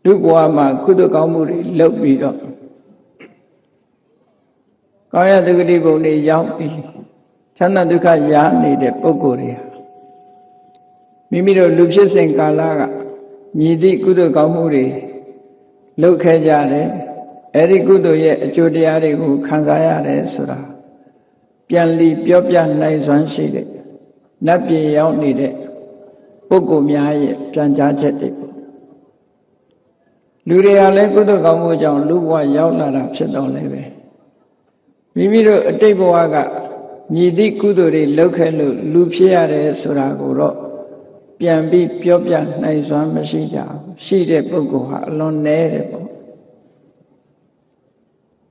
လူဘဝမှာကုသိုလ်ကောင်းမှုတွေလုပ်ပြီးတော့ကောင်းရသုဂတိဘုံတွေရောက်ပြီးချမ်းသာဒုက္ခရနေတဲ့ပုဂ္ဂိုလ်တွေမိမိတို့လူဖြစ်စဉ်ကာလကမြည်သည့်ကုသိုလ်ကောင်းမှုတွေလုပ်ခဲ့ကြတယ်အဲ့ဒီကုသိုလ်ရဲ့အကျိုးတရားတွေကိုခံစားရတယ်ဆိုတာပြန်လီပြောပြနိုင်စွမ်းရှိတဲ့နတ်ပြည်ရောက်နေတဲ့ပုဂ္ဂိုလ်များရဲ့ပြန်ကြားချက်တွေလူတွေကလည်းကုသိုလ်ကောင်းမှုကြောင့်လူဘဝရောက်လာတာဖြစ်တော့လည်းပဲမိမိတို့အတိတ်ဘဝကမြည်သည့်ကုသိုလ်တွေလုပ်ခဲ့လို့လူဖြစ်ရတယ်ဆိုတာကိုတော့ပြန်ပြီးပြောပြနိုင်စွမ်းမရှိကြဘူးရှိတဲ့ပုဂ္ဂိုလ်ဟာအလွန်နည်းတယ်ပေါ့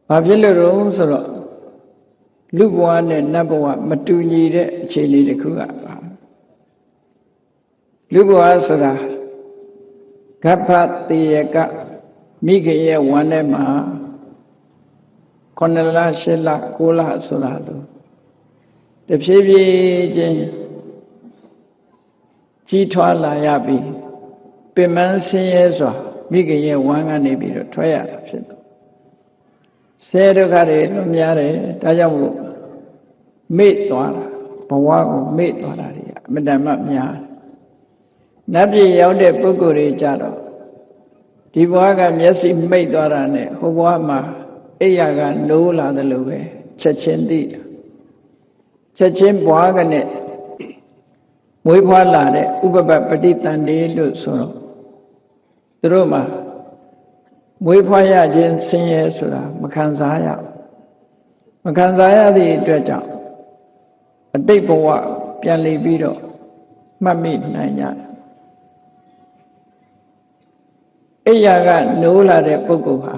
ဘာဖြစ်လို့လဲဆိုတော့လူဘဝနဲ့နတ်ဘဝမတူညီတဲ့အခြေအနေတစ်ခုကပါလူဘဝဆိုတာဂဗ္ဗတေယကမိခင်ရဲ့ဝမ်းထဲမှာ9 လ 10 လ 9 လဆိုတာလို့တဖြည်းဖြည်းချင်းကြီးထွားလာရပြီပင်မဆင်းရဲစွာမိခင်ရဲ့ဝမ်းကနေပြီးတော့ထွက်ရတာဖြစ်တယ်ဆဲဒုက္ခတွေလွန်များတယ်ဒါကြောင့်မို့မေ့သွားတာဘဝကိုမေ့သွားတာတွေအမတန်မှများနတ်ပြည်ရောက်တဲ့ပုဂ္ဂိုလ်တွေကြတော့ဒီဘဝကမျက်စိမိတ်သွားတာနဲ့ဟိုဘဝမှာအိယာကနိုးလာတယ်လို့ပဲချက်ချင်းသိချက်ချင်းဘဝကနဲ့မွေးဖွားလာတဲ့ဥပပပฏิတန်တေလို့ဆိုတော့သူတို့မှာမွေးဖွားရခြင်းဆင်းရဲဆိုတာမခံစားရမခံစားရသည့်အတွက်ကြောင့်အတိတ်ဘဝပြန်လည်ပြီးတော့မှတ်မိနိုင်ကြအိယာကနိုးလာတဲ့ပုဂ္ဂိုလ်ဟာ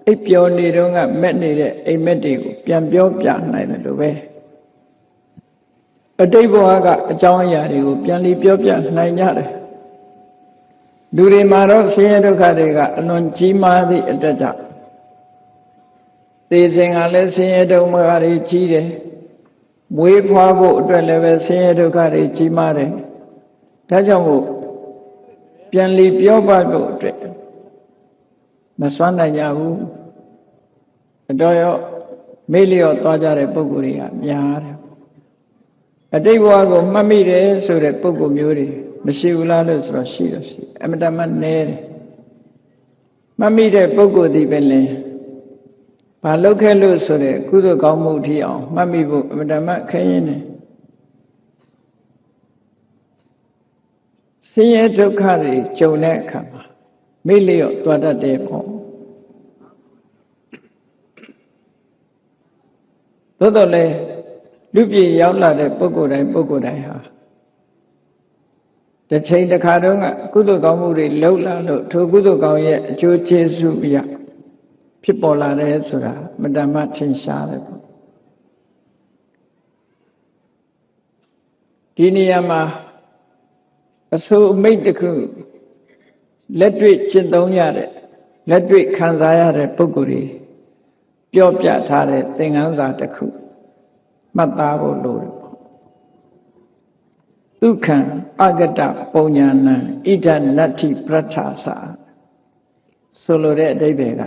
အိပ်ပျော်နေတော့ကမက်နေတဲ့အိမ်မက်တွေကိုပြန်ပြောပြနိုင်တယ်လို့ပဲအတိတ်ဘဝကအကြောင်းအရာတွေကိုပြန်လည်ပြောပြနိုင်ကြတယ်လူတွေမှာတော့ဆင်းရဲဒုက္ခတွေကအလွန်ကြီးမားသည့်အတွက်ကြောင့်သေစဉ်ကလည်းဆင်းရဲဒုက္ခတွေကြီးတယ်မွေးဖွားဖို့အတွက်လည်းပဲဆင်းရဲဒုက္ခတွေကြီးမားတယ်ဒါကြောင့်မို့ပြန်လည်ပြောပြဖို့အတွက်မစွမ်းနိုင်ကြဘူးအတော်ရောမေ့လျော့သွားကြတဲ့ပုဂ္ဂိုလ်တွေကများတယ်အတိတ်ဘဝကိုမှတ်မိတယ်ဆိုတဲ့ပုဂ္ဂိုလ်မျိုးတွေမရှိဘူးလားလို့ဆိုတော့ရှိတော့ရှိအမတမနည်းတယ်မှတ်မိတဲ့ပုဂ္ဂိုလ်ဒီပဲလဲဘာလုပ်ခဲ့လို့ဆိုတဲ့ကုသိုလ်ကောင်းမှုထီအောင်မှတ်မိဖို့အမတမခဲရင်တယ်ဆင်းရဲဒုက္ခတွေကြုံတဲ့အခါမှာမေ့လျော့သွားတတ်တယ်ပေါ့သို့တော်လည်းလူပြည်ရောက်လာတဲ့ပုဂ္ဂိုလ်တိုင်းဟာတစ်ချိန်တစ်ခါတုန်းကကုသိုလ်ကောင်းမှုတွေလုပ်လာလို့ထိုကုသိုလ်ကောင်းရဲ့အကျိုးကျေးဇူးအရဖြစ်ပေါ်လာတယ်ဆိုတာမတ္တမထင်ရှားတယ်ပေါ့ဒီနေရာမှာအဆိုအမိတ်တစ်ခုလက်တွေ့ကျင့်သုံးရတဲ့လက်တွေ့ခံစားရတဲ့ပုဂ္ဂိုလ်တွေပြောပြထားတဲ့သင်ခန်းစာတစ်ခုမှတ်သားဖို့လိုတယ်ပေါ့ဒုက္ခံအဂတပုံညာဏဣဒနတ္ထိပဋ္ဌာစာဆိုလိုတဲ့အဓိပ္ပာယ်က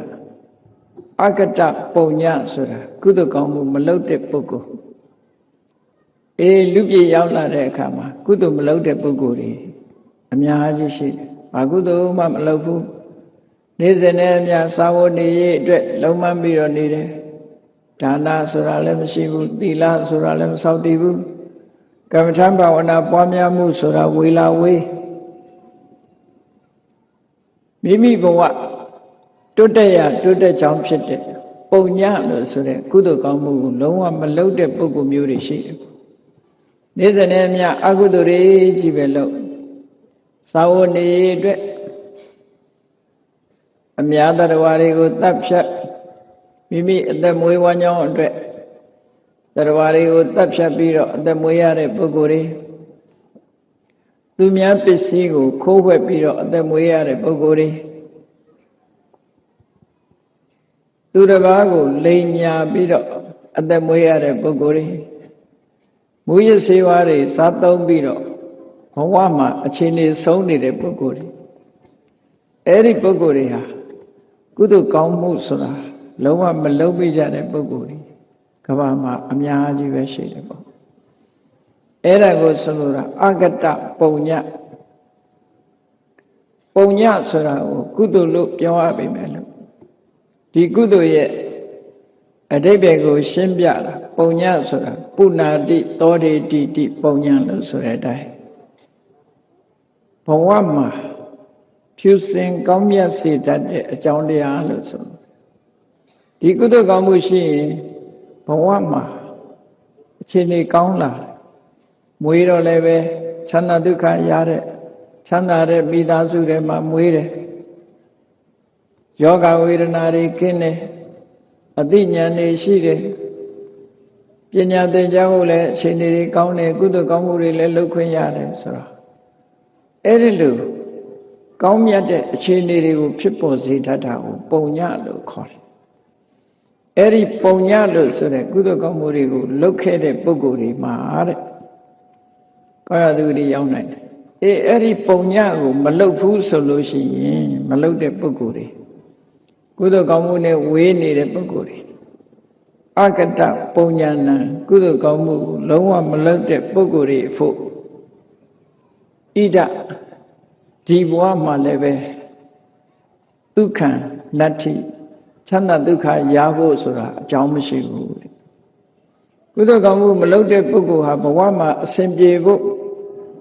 အဂတပုံညာဆိုတာကုသိုလ်ကောင်းမှုမလုပ်တဲ့ပုဂ္ဂိုလ်လူပြည်ရောက်လာတဲ့အခါမှာကုသိုလ်မလုပ်တဲ့ပုဂ္ဂိုလ်တွေအများကြီးရှိတယ်ဘာကုသိုလ်မှမလုပ်ဘူးနေ့စဉ်နဲ့အမျှစာဝတ်နေရေးအတွက်လုံးမပြီးတော့နေတယ်ဒါနဆိုတာလည်းမရှိဘူးသီလဆိုတာလည်းမဆောက်တည်ဘူးကမ္မထဘာဝနာပွားများမှုဆိုတာဝေလာဝေးမိမိဘဝတိုးတက်ကြောင်းဖြစ်တဲ့ပုံညလို့ဆိုတဲ့ကုသိုလ်ကောင်းမှုကိုလုံးဝမလုပ်တဲ့ပုဂ္ဂိုလ်မျိုးတွေရှိတယ်နေ့စဉ်နဲ့အမျှအကုသိုလ်တွေကြီးပဲလုပ်စာဝတ်နေရေးအတွက်အများတ attva တွေကိုတတ်ဖြတ်မိမိအသက်မွေးဝမ်းကြောင်းအတွက်attva တွေကိုတတ်ဖြတ်ပြီးတော့အသက်မွေးရတဲ့ပုဂ္ဂိုလ်တွေသူများပစ္စည်းကိုခိုးဝှက်ပြီးတော့အသက်မွေးရတဲ့ပုဂ္ဂိုလ်တွေသူတစ်ပါးကိုလိမ်ညာပြီးတော့အသက်မွေးရတဲ့ပုဂ္ဂိုလ်တွေမူရစေဝါတွေစားသုံးပြီးတော့ဘဝမှာအခြေအနေဆုံးနေတဲ့ပုဂ္ဂိုလ်တွေ အဲ့ဒီပုဂ္ဂိုလ်တွေဟာကုသိုလ်ကောင်းမှုဆိုတာလုံးဝမလုပ်မိကြတဲ့ပုဂ္ဂိုလ်တွေကမ္ဘာမှာအများကြီးပဲရှိတယ်ပေါ့အဲ့ဒါကိုဆိုလိုတာအဂတပုံညပုံညဆိုတာကိုကုသိုလ်လို့ပြောရပါမယ်လို့ဒီကုသိုလ်ရဲ့အဓိပ္ပာယ်ကိုရှင်းပြတာပုံညဆိုတာပုဏ္ဏတိသောတေတိတိပုံညလို့ဆိုတဲ့အတိုင်းဘဝမှာဖြူစင်ကောင်းမြတ်စေတတ်တဲ့အကြောင်းတရားလို့ဆိုဒီကုသိုလ်ကောင်းမှုရှိရင်ဘဝမှာအခြေအနေကောင်းလာမွေးတော့လည်းပဲချမ်းသာဒုက္ခရတဲ့ချမ်းသာတဲ့မိသားစုတွေမှာမွေးတယ်ယောဂဝေဒနာတွေကင်းတယ်အသိဉာဏ်တွေရှိတယ်ပညာသင်ကြားဖို့လည်းအခြေအနေတွေကောင်းတယ်ကုသိုလ်ကောင်းမှုတွေလည်းလုပ်ခွင့်ရတယ်ဆိုတော့အဲ့ဒီလိုကောင်းမြတ်တဲ့အခြေအနေတွေကိုဖြစ်ပေါ်စေတတ်တာကိုပုံညလို့ခေါ်တယ်အဲ့ဒီပုံညလို့ဆိုတဲ့ကုသိုလ်ကောင်းမှုတွေကိုလုပ်ခဲ့တဲ့ပုဂ္ဂိုလ်တွေမှာတဲ့ကောင်းရသူတွေရောက်နိုင်တယ်အဲ့ဒီပုံညကိုမလုပ်ဘူးဆိုလို့ရှိရင်မလုပ်တဲ့ပုဂ္ဂိုလ်တွေကုသိုလ်ကောင်းမှုနဲ့ဝေးနေတဲ့ပုဂ္ဂိုလ်တွေအကတပုံညာဏကုသိုလ်ကောင်းမှုလုံးဝမလုပ်တဲ့ပုဂ္ဂိုလ်တွေအဖို့ဣဒဒီဘဝမှာလည်းပဲဒုက္ခနတ္ထိချမ်းသာဒုက္ခရဖို့ဆိုတာအကြောင်းမရှိဘူးကုသိုလ်ကောင်းမှုမလုပ်တဲ့ပုဂ္ဂိုလ်ဟာဘဝမှာအစဉ်ပြေဖို့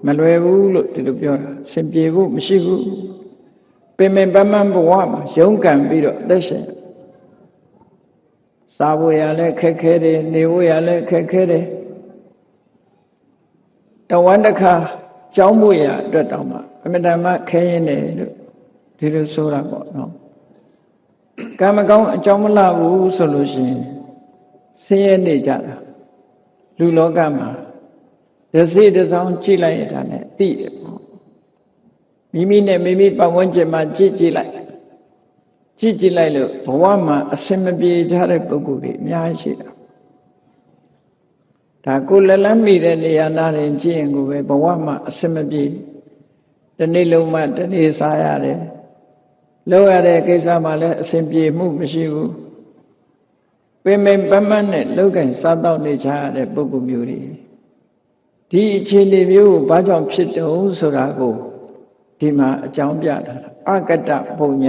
မလွယ်ဘူးလို့ဒီလိုပြောတာအစဉ်ပြေဖို့မရှိဘူးပင်ပင်ပန်းပန်းဘဝမှာရုန်းကန်ပြီးတော့အသက်ရှင်စားဖို့ရလည်းခက်ခဲတယ်နေဖို့ရလည်းခက်ခဲတယ်တဝမ်းတစ်ခါကြောင်းဖို့ရအတွက်တောင်မှအမြဲတမ်းခဲရင်တယ်လို့ဒီလိုဆိုတာပေါ့နော်ကံမကောင်းအကြောင်းမလှဘူးဆိုလို့ရှိရင်ဆင်းရဲနေကြတာလူလောကမှာတစ်စိတစ်စောင်းကြည့်လိုက်ရတာနဲ့သိတယ်ပေါ့မိမိနဲ့မိမိပတ်ဝန်းကျင်မှာကြည့်လိုက်လို့ဘဝမှာအစင်မပြေကြတဲ့ပုဂ္ဂိုလ်တွေအများကြီးရှိတာဒါကိုလက်လန်းမိတဲ့နေရာနာရင်ကြည့်ရင်ကိုပဲဘဝမှာအစင်မပြေဒီနေ့လုံးမှဒီနေ့စားရတယ်လုပ်ရတဲ့ကိစ္စမှာလည်းအစဉ်ပြေမှုမရှိဘူးပင်ပင်ပန်းပန်းနဲ့လုပ်ကင်စားတော့နေကြရတဲ့ပုဂ္ဂိုလ်မျိုးတွေဒီအခြေအနေမျိုးကိုဘာကြောင့်ဖြစ်တုံးဆိုတာကိုဒီမှာအကြောင်းပြတာအကတပုံည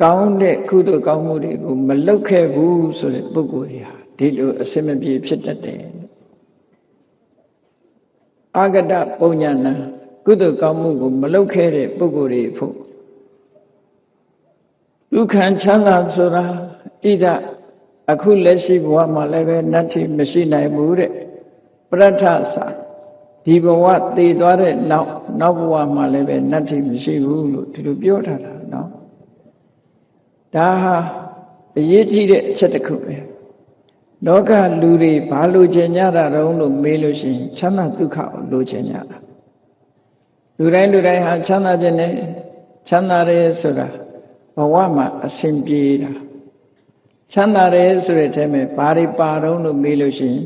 ကောင်းတဲ့ကုသိုလ်ကောင်းမှုတွေကိုမလုပ်ခဲ့ဘူးဆိုတဲ့ပုဂ္ဂိုလ်တွေဟာဒီလိုအစဉ်မပြေဖြစ်တတ်တယ်အကတပုံညနာကုသိုလ်ကောင်းမှုကိုမလုပ်ခဲ့တဲ့ပုဂ္ဂိုလ်တွေဖို့ဒုက္ခချမ်းသာဆိုတာဣဒအခုလက်ရှိဘဝမှာလည်းပဲနတ္ထိမရှိနိုင်ဘူးတဲ့ပရတ္ထစာဒီဘဝတည်သွားတဲ့နောက်ဘဝမှာလည်းပဲနတ္ထိမရှိဘူးလို့ဒီလိုပြောထားတာနော်ဒါဟာအရေးကြီးတဲ့အချက်တစ်ခုပဲလောကလူတွေဘာလိုချင်ကြတာတုံးလို့မေးလို့ရှိရင်ချမ်းသာဒုက္ခကိုလိုချင်ကြတာလူတိုင်းဟာချမ်းသာခြင်းနဲ့ချမ်းသာတယ်ဆိုတာဘဝမှာအစဉ်ပြေတာချမ်းသာတယ်ဆိုတဲ့အထဲမှာဘာတွေပါတုံးလို့မေးလို့ရှိရင်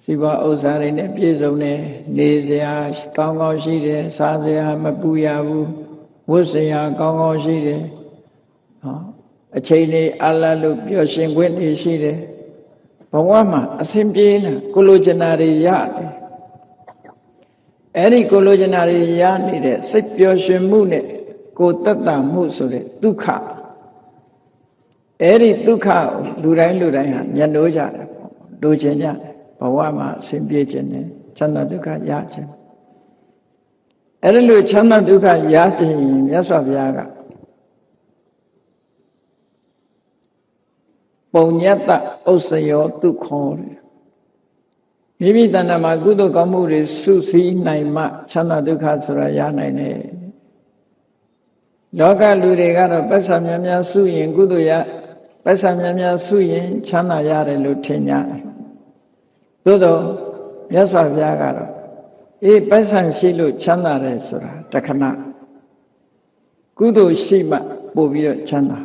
စီးပွားဥစ္စာတွေနဲ့ပြည့်စုံတယ်နေစရာကောင်းကောင်းရှိတယ်စားစရာမပူရဘူးဝတ်စရာကောင်းကောင်းရှိတယ်အချိန်လေးအလတ်လို့ပျော်ရွှင်ခွင့်တွေရှိတယ်ဘဝမှာအစဉ်ပြေးလာကိုလိုချင်တာတွေရတယ်အဲ့ဒီကိုလိုချင်တာတွေရနေတဲ့စိတ်ပျော်ရွှင်မှုနဲ့ကိုသက်သာမှုဆိုတဲ့ဒုက္ခအဲ့ဒီဒုက္ခကိုလူတိုင်းဟာမျက်နှိုးကြတယ်ပေါ့လိုချင်ကြတယ်ဘဝမှာအစဉ်ပြေးခြင်းနဲ့ချမ်းသာဒုက္ခရခြင်းအဲ့ဒီလိုချမ်းသာဒုက္ခရခြင်းမြတ်စွာဘုရားကပုံညတ္တဥစ္စယောတုခောတဲ့မိမိတဏ္ဍာမှာကုသိုလ်ကောင်းမှုတွေစုစည်းနိုင်မှချမ်းသာဒုက္ခဆိုတာရနိုင်တယ်လောကလူတွေကတော့ပတ်စံများများစုရင်ကုသိုလ်ရပတ်စံများများစုရင်ချမ်းသာရတယ်လို့ထင်ကြတယ်သို့တော့မြတ်စွာဘုရားကတော့ပတ်စံရှိလို့ချမ်းသာတယ်ဆိုတာတခဏကုသိုလ်ရှိမှပို့ပြီးတော့ချမ်းသာ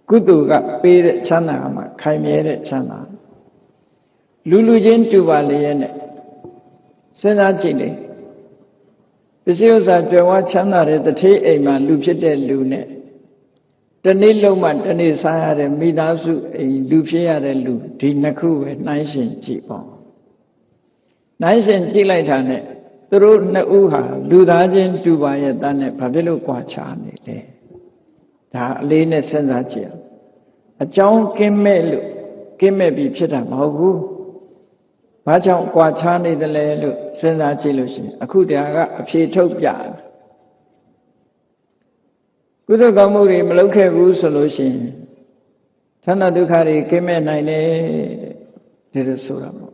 ကုသိုလ်ကပေးတဲ့ချမ်းသာမှခိုင်မြဲတဲ့ချမ်းသာလူချင်းတူပါလေရဲ့နဲ့စဉ်းစားကြည့်လေ စ္စည်းဥစ္စာကြွယ်ဝချမ်းသာတဲ့တထေးအိမ်မှာလူဖြစ်တဲ့လူနဲ့တနေ့လုံးမှတနေ့စားရတဲ့မိသားစုအိမ်လူဖြစ်ရတဲ့လူဒီနှစ်ခုပဲနှိုင်းရှင်ကြည့်ပေါ့နှိုင်းရှင်ကြည့်လိုက်တာနဲ့သူတို့နှစ်ဦးဟာလူသားချင်းတူပါရဲ့တန်းနဲ့ဘာဖြစ်လို့ကြွားချနေလဲဒါအလေးနဲ့စဉ်းစားကြည့်အကြောင်းကင်းမဲ့လို့ကင်းမဲ့ပြီးဖြစ်တာမဟုတ်ဘူးဘာကြောင့်ကြွားချနေတယ်လဲလို့စဉ်းစားကြည့်လို့ရှိရင်အခုတရားကအဖြေထုတ်ပြတယ်ကုသိုလ်ကောင်းမှုတွေမလုပ်ခဲ့ဘူးဆိုလို့ရှိရင်ချမ်းသာဒုက္ခတွေကင်းမဲ့နိုင်တယ်ဒီလိုဆိုတာပေါ့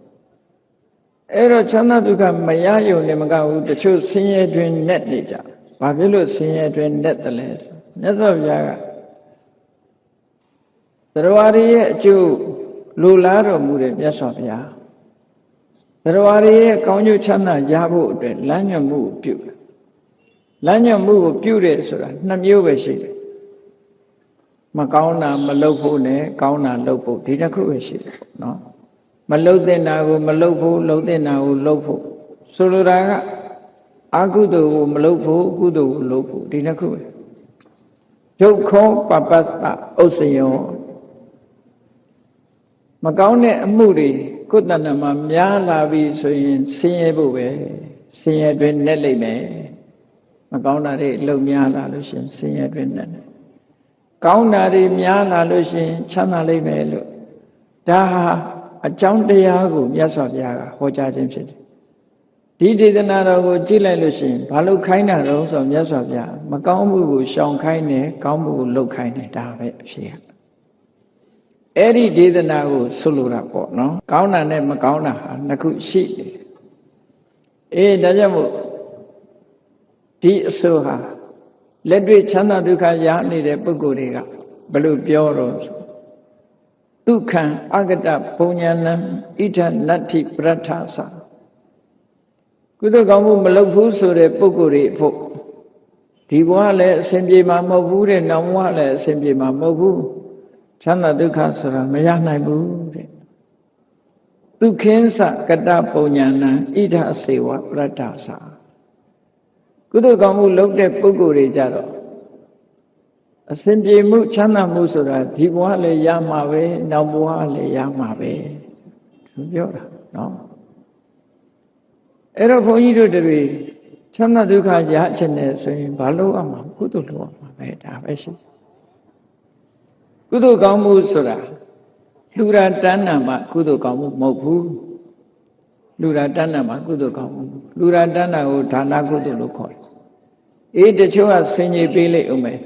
အဲ့တော့ချမ်းသာဒုက္ခမရယုံနေမကဘူးတချို့ဆင်းရဲတွင်နဲ့နေကြဘာဖြစ်လို့ဆင်းရဲတွင်နဲ့တယ်လဲဆိုမြတ်စွာဘုရားကတရားရည်ရဲ့အကျိုးလိုလားတော်မူတဲ့မြတ်စွာဘုရားတရားရည်ရဲ့ကောင်းကျိုးချမ်းသာရဖို့အတွက်လမ်းညွှန်မှုကိုပြုတယ်လမ်းညွှန်မှုကိုပြုတယ်ဆိုတာနှစ်မျိုးပဲရှိတယ်မကောင်းတာမလုပ်ဖို့နဲ့ကောင်းတာလုပ်ဖို့ဒီတစ်ခုပဲရှိတယ်နော်မလုပ်တဲ့နာကိုမလုပ်ဖို့လုပ်တဲ့နာကိုလုပ်ဖို့ဆိုလိုတာကအကုသိုလ်ကိုမလုပ်ဖို့ကုသိုလ်ကိုလုပ်ဖို့ဒီနှစ်ခုပဲဒုက္ခပပစ္စဥစ္စယောမကောင်းတဲ့အမှုတွေကိုယ်တဏ္ဍမှာများလာပြီဆိုရင်ဆင်းရဲဖို့ပဲဆင်းရဲတွင်နဲ့လိမ့်မယ်မကောင်းတာတွေလုံများလာလို့ရှင်ဆင်းရဲတွင်နဲ့ကောင်းတာတွေများလာလို့ရှင်ချမ်းသာလိမ့်မယ်လို့ဒါဟာအကြောင်းတရားကိုမြတ်စွာဘုရားကဟောကြားခြင်းဖြစ်တယ်ဒီဒေသနာတော်ကိုကြည့်လိုက်လို့ရှိရင်ဘာလို့ခိုင်းတာတော့ဆိုမြတ်စွာဘုရားမကောင်းမှုကိုရှောင်ခိုင်းတယ်ကောင်းမှုကိုလုပ်ခိုင်းတယ်ဒါပဲအဖြစ်အဲ့ဒီဒေသနာကိုဆွလို့တာပေါ့နော်ကောင်းတာနဲ့မကောင်းတာဟာနှစ်ခုရှိတယ်ဒါကြောင့်မို့ဒီအဆိုဟာလက်တွေ့ချမ်းသာဒုက္ခရနေတဲ့ပုဂ္ဂိုလ်တွေကဘယ်လိုပြောတော့ဒုက္ခံအဂတပုံညာနံဣဋ္ဌနတ္ထိပရထသကုသိုလ်ကောင်းမှုမလုပ်ဘူးဆိုတဲ့ပုဂ္ဂိုလ်တွေဖို့ဒီဘဝလည်းအစဉ်ပြေမှာမဟုတ်ဘူးတဲ့နောက်ဘဝလည်းအစဉ်ပြေမှာမဟုတ်ဘူးချမ်းသာဒုက္ခဆိုတာမရနိုင်ဘူးတဲ့ဒုက္ခင်းစကတပုံညာနံဣဋ္ဌစေဝပရထသကုသိုလ်ကောင်းမှုလုပ်တဲ့ပုဂ္ဂိုလ်တွေကြတော့အစဉ်ပြေမှုချမ်းသာမှုဆိုတာဒီဘဝလည်းရမှာပဲနောက်ဘဝလည်းရမှာပဲသူပြောတာနော်အဲ့တော့ဘုန်းကြီးတို့တွေချမ်းသာဒုက္ခရအချက်နဲ့ဆိုရင်ဘာလို့အမှကုသိုလ်လုပ်ရမှာပဲဒါပဲရှိကုသိုလ်ကောင်းမှုဆိုတာလူရာတဏ္ဍာမှာကုသိုလ်ကောင်းမှုမဟုတ်ဘူးလူရာတဏ္ဍာမှာကုသိုလ်ကောင်းမှုလူရာတဏ္ဍာကိုဒါနကုသိုလ်လို့ခေါ်တယ်တချို့ကဆင်ញေပေးလိုက်အောင်မယ်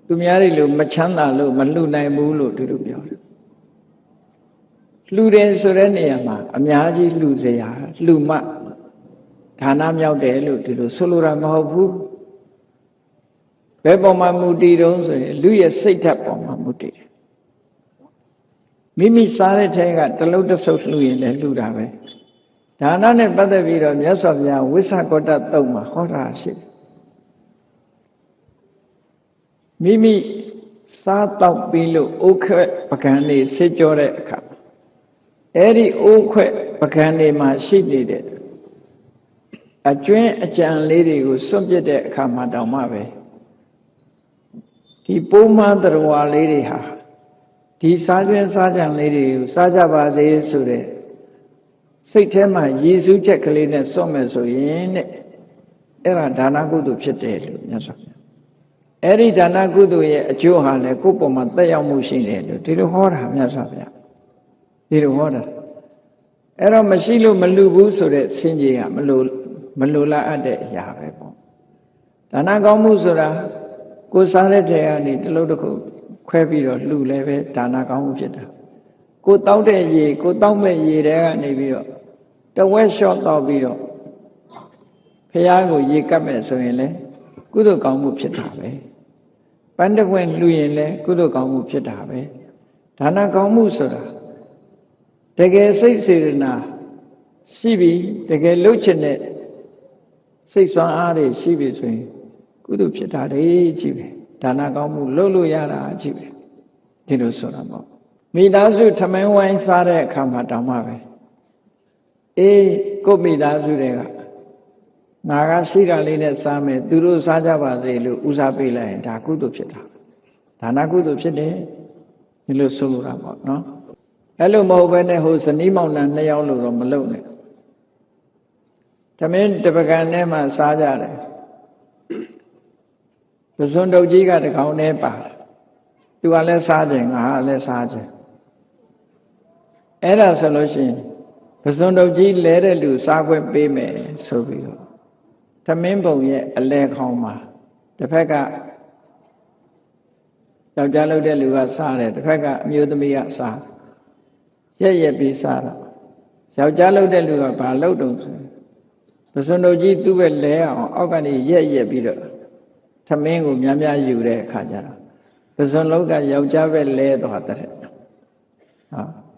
သူများတွေလို့မချမ်းသာလို့မလှူနိုင်ဘူးလို့သူတို့ပြောတယ်လှူတယ်ဆိုတဲ့နေရာမှာအများကြီးလှူเสียလှူမှဌာနမြောက်တယ်လို့ဒီလိုဆိုလိုတာမဟုတ်ဘူးဘယ်ပေါ်မှာမူတည်တုံးဆိုရင်လူရဲ့စိတ်ဓာတ်ပေါ်မှာမူတည်တယ်မိမိစားတဲ့ထဲကတလုံးတစ်ဆုပ်လှူရင်လည်းလှူတာပဲဒါနနဲ့ပတ်သက်ပြီးတော့မြတ်စွာဘုရားဝိသကောတသုတ်မှာဟောတာရှိတယ်မိမိစားတော့ပြီးလို့အိုးခွက်ပကံနေဆေးကြောတဲ့အခါအဲ့ဒီအိုးခွက်ပကံနေမှာရှိနေတဲ့အကျွင်းအကြံလေးတွေကိုစွန့်ပစ်တဲ့အခါမှာတောင်မှပဲဒီပိုးမတော်ဝါလေးတွေဟာဒီစားကျွင်းစားကြံလေးတွေကိုစားကြပါလေဆိုတဲ့စိတ်ထဲမှာရည်စူးချက်ကလေးနဲ့စွန့်မယ်ဆိုရင်တဲ့အဲ့ဒါဒါနကုသိုလ်ဖြစ်တယ်လို့မြတ်စွာဘုရားအဲ့ဒီဒါနကုသိုလ်ရဲ့အကျိုးဟာလည်းကိုယ့်ပေါ်မှာသက်ရောက်မှုရှိတယ်လို့ဒီလိုဟောတာမြတ်စွာဘုရားဒီလိုဟောတာအဲ့တော့မရှိလို့မလူဘူးဆိုတဲ့ဆင်ခြေကမလိုလားအပ်တဲ့အရာပဲပေါ့ဒါနကောင်းမှုဆိုတာကိုယ်စားတဲ့ထဲကနေတလုံးတစ်ခုခွဲပြီးတော့လှူလည်းပဲဒါနကောင်းမှုဖြစ်တာကိုတောက်တဲ့ရေကိုတောက်မဲ့ရေတဲကနေပြီးတော့တဝက်လျှော့တော့ပြီးတော့ဖះကိုရေကပ်မဲ့ဆိုရင်လေကုသိုလ်ကောင်းမှုဖြစ်တာပဲပန်းတပွင့်လှူရင်လည်းကုသိုလ်ကောင်းမှုဖြစ်တာပဲဒါနကောင်းမှုဆိုတာတကယ်စိတ်စေတနာရှိပြီတကယ်လုပ်ချင်တဲ့စိတ်ဆွမ်းအားတွေရှိပြီဆိုရင်ကုသိုလ်ဖြစ်တာတွေကြီးပဲဒါနကောင်းမှုလုပ်လို့ရတာကြီးပဲဒီလိုဆိုတာပေါ့မိသားစုထမင်းဝိုင်းစားတဲ့အခါမှာတောင်မှပဲကိုယ့်မိသားစုတွေက ငါကရှိတာလေးနဲ့စားမယ်သူတို့စားကြပါစေလို့ဦးစားပေးလိုက်ရင်ဒါကုသိုလ်ဖြစ်တာဒါနကုသိုလ်ဖြစ်တယ်ဒီလိုဆိုလိုတာပေါ့နော်အဲ့လိုမဟုတ်ဘဲနဲ့ဟိုဇနီးမောင်နှံ2ယောက်လို့တော့မလုပ်နဲ့သမင်းတပကံထဲမှာစားကြတယ်ပဇွန်တုတ်ကြီးကတကောင်နဲ့ပါတယ်သူကလည်းစားခြင်းငါကလည်းစားခြင်းအဲ့ဒါဆိုလို့ရှိရင်ပဇွန်တုတ်ကြီးလဲတဲ့လူစားခွင့်ပေးမယ်ဆိုပြီးတော့သမင်းပုံရဲ့အလဲခေါင်းမှာတစ်ဖက်ကယောက်ျားလုပ်တဲ့လူကစားတယ်တစ်ဖက်ကအမျိုးသမီးကစားရက်ပြီးစားတော့ယောက်ျားလုပ်တဲ့လူကဘာလုပ်တုံးဆိုပဇွန်တုတ်ကြီးသူ့ပဲလဲအောင်အောက်ကနေရက်ပြီးတော့သမင်းကိုများများယူတဲ့အခါကျတော့ပဇွန်လုံးကယောက်ျားပဲလဲသွားတဲ့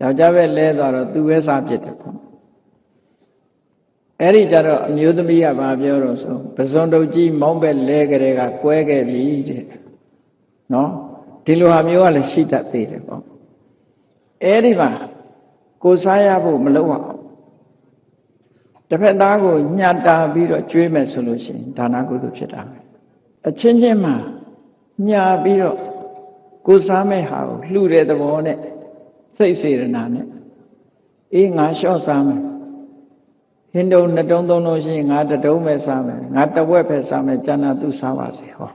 ယောက်ျားပဲလဲသွားတော့သူပဲစားပြစ်တယ်ပေါ့အဲ့ဒီကြတော့အမျိုးသမီးကဘာပြောတော့ဆိုပဇွန်တုတ်ကြီးမောင်းပဲလဲကြတဲ့ကကွဲခဲ့ပြီတဲ့နော်ဒီလိုဟာမျိုးကလည်းရှိတတ်သေးတယ်ပေါ့အဲ့ဒီမှာကိုစားရဖို့မလုပ်အောင်တစ်ဖက်သားကိုညှာတာပြီးတော့ကျွေးမယ်ဆိုလို့ရှိရင်ဒါနကုသိုလ်ဖြစ်တာပဲအချင်းချင်းမှာညှာပြီးတော့ကိုစားမဲ့ဟာကိုလှူတဲ့သဘောနဲ့စိတ်စေရနာနဲ့အေးငါလျှော့စားမယ်ဟင်းတုံ2တုံး3တုံးရှိရင်ငါ1တုံးပဲစားမယ်ငါ1ဝက်ပဲစားမယ်ကျန်တာသူစားပါစေဟော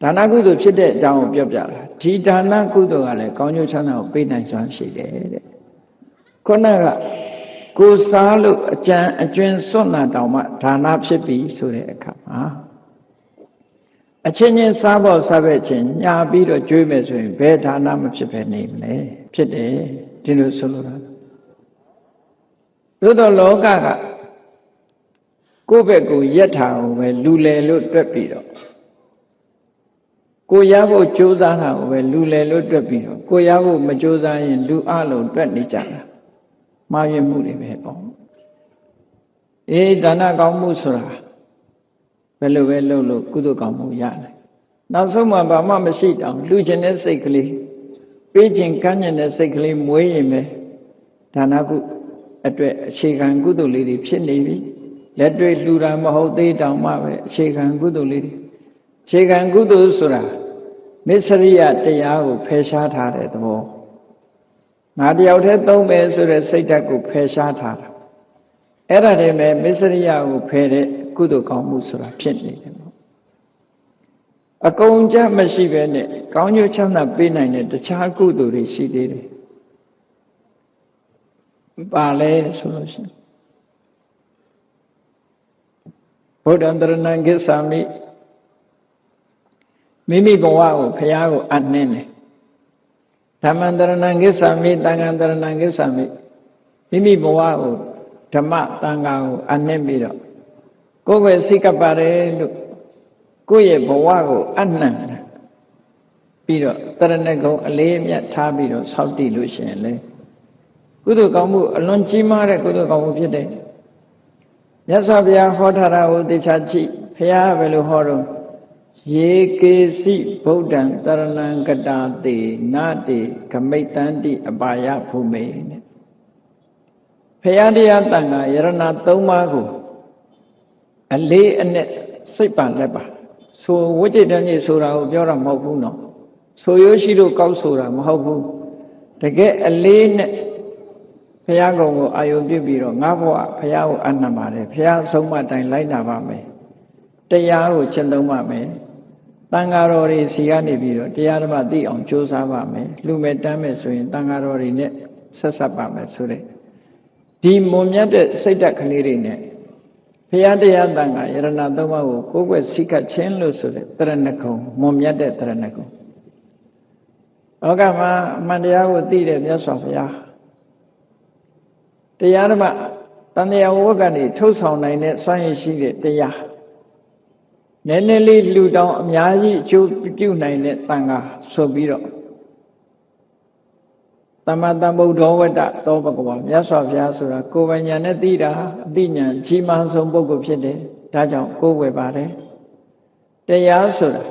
ဒါနကုသိုလ်ဖြစ်တဲ့အကြောင်းကိုပြောပြတာဒီဒါနကုသိုလ်ကလည်းကောင်းကျိုးချမ်းသာကိုပေးနိုင်စွမ်းရှိတယ်တဲ့ခုနကကိုစားလို့အကျဉ်းစွန့်နာတောင်မှဒါနဖြစ်ပြီဆိုတဲ့အခါမှာအချင်းချင်းစားဖို့စားပဲ့ချင်းညာပြီးတော့ကြွေးမယ်ဆိုရင်ဘယ်ဒါနမဖြစ်ပဲနေမလဲဖြစ်တယ်ဒီလိုဆိုလိုတာသို့တော့လောကကကိုယ့်ဘက်ကိုရက်ထားအောင်ပဲလူလေလို့တွက်ပြီးတော့ကိုရဖို့ကြိုးစားတာကိုပဲလူလေလို့တွက်ပြီးတော့ကိုရဖို့မကြိုးစားရင်လူအလုံးတွက်နေကြတာမှားယွင်းမှုတွေပဲပေါ့အေးဒါနကောင်းမှုဆိုတာဘယ်လိုပဲလုပ်လို့ကုသိုလ်ကောင်းမှုရတယ်နောက်ဆုံးမှဘာမှမရှိတောင်လူကျင်တဲ့စိတ်ကလေးပေးခြင်းကမ်းကျင်တဲ့စိတ်ကလေးမွေးရင်ပဲဒါနကုအတွက်အခြေခံကုသိုလ်လေးတွေဖြစ်နေပြီလက်တွေ့လှူတာမဟုတ်သေးတောင်မှပဲအခြေခံကုသိုလ်လေးတွေအခြေခံကုသိုလ်ဆိုတာမစ္စရိယတရားကိုဖယ်ရှားထားတဲ့သဘောငါတယောက်တည်းသုံးမယ်ဆိုတဲ့စိတ်ဓာတ်ကိုဖယ်ရှားထားတာအဲ့ဒါတည်းပဲမစ္စရိယကိုဖယ်တဲ့ကုသိုလ်ကောင်းမှုဆိုတာဖြစ်နေတယ်ပေါ့အကုန်ကြမရှိပဲနဲ့ကောင်းကျိုးချမ်းသာပေးနိုင်တဲ့တခြားကုသိုလ်တွေရှိသေးတယ်ပါလဲဆိုလို့ရှိရင်ဗုဒ္ဓံတရဏံကိစ္ဆာမိမိမိဘဝကိုဘုရားကိုအနှင်းတယ်ဓမ္မံတရဏံကိစ္ဆာမိသံဃံတရဏံကိစ္ဆာမိမိမိဘဝကိုဓမ္မသံဃာကိုအနှင်းပြီးတော့ကိုယ်ပဲစိတ်ကပ်ပါတယ်လို့ကိုယ့်ရဲ့ဘဝကိုအနှံ့ပြီးတော့တရဏဂုံအလေးအမြတ်ထားပြီးတော့ဆောက်တည်လို့ရှိရင်လေကုသိုလ်ကောင်းမှုအလွန်ကြီးမားတဲ့ကုသိုလ်ကောင်းမှုဖြစ်တယ်မြတ်စွာဘုရားဟောထားတာကိုသိချကြည့်ဘုရားဘယ်လိုဟောတော့ယေကေစီဗုဒ္ဓံတရဏံကတာတိနာတိဂမိတ်တန္တိအပါယភူမေနဲ့ဘုရားတရားတန်ခါယရဏ3ပါးကိုအလေးအနက်စိတ်ပါလက်ပါဆိုဝိจิတ္တမြေဆိုတာကိုပြောတာမဟုတ်ဘူးနော်ဆိုရိုးရှိလို့ကောက်ဆိုတာမဟုတ်ဘူးတကယ်အလေးနဲ့ဘုရားကုံကိုအာယုပြုပြီးတော့ငါဘဝဘုရားကိုအနှံပါတယ်ဘုရားဆုံးမတိုင်းလိုက်နာပါမယ်တရားကိုကျင့်သုံးပါမယ်တန်ဃာတော်တွေစီကနေပြီးတော့တရားဓမ္မသိအောင်ကြိုးစားပါမယ်လူမဲ့တမ်းမဲ့ဆိုရင်တန်ဃာတော်တွေနဲ့ဆက်ဆက်ပါမယ်ဆိုတဲ့ဒီမွန်မြတ်တဲ့စိတ်ဓာတ်ကလေးတွေနဲ့ဘုရားတရားတန်ခါယရဏသုံးပါးကိုကိုယ်ွယ်စိတ်ကချင်းလို့ဆိုတဲ့တရဏဂုံမွန်မြတ်တဲ့တရဏဂုံဩကမှာအမှန်တရားကိုသိတဲ့မြတ်စွာဘုရားတရားဓမ္မတန်တရားဝတ်ကနေထုတ်ဆောင်နိုင်တဲ့စွမ်းရည်ရှိတဲ့တရားနည်းနည်းလေးလူတောင်အများကြီးအကျိုးပြုနိုင်တဲ့တန်ခါဆိုပြီးတော့သမ္မာသမ္ဗုဒ္ဓဝတ္တသောဘဂဝါမြတ်စွာဘုရားဆိုတာကိုယ်ပိုင်ဉာဏ်နဲ့သိတာအသိဉာဏ်ကြီးမားဆုံးပုဂ္ဂိုလ်ဖြစ်တယ်ဒါကြောင့်ကိုယ်ဝယ်ပါတယ်တရားဆိုတာ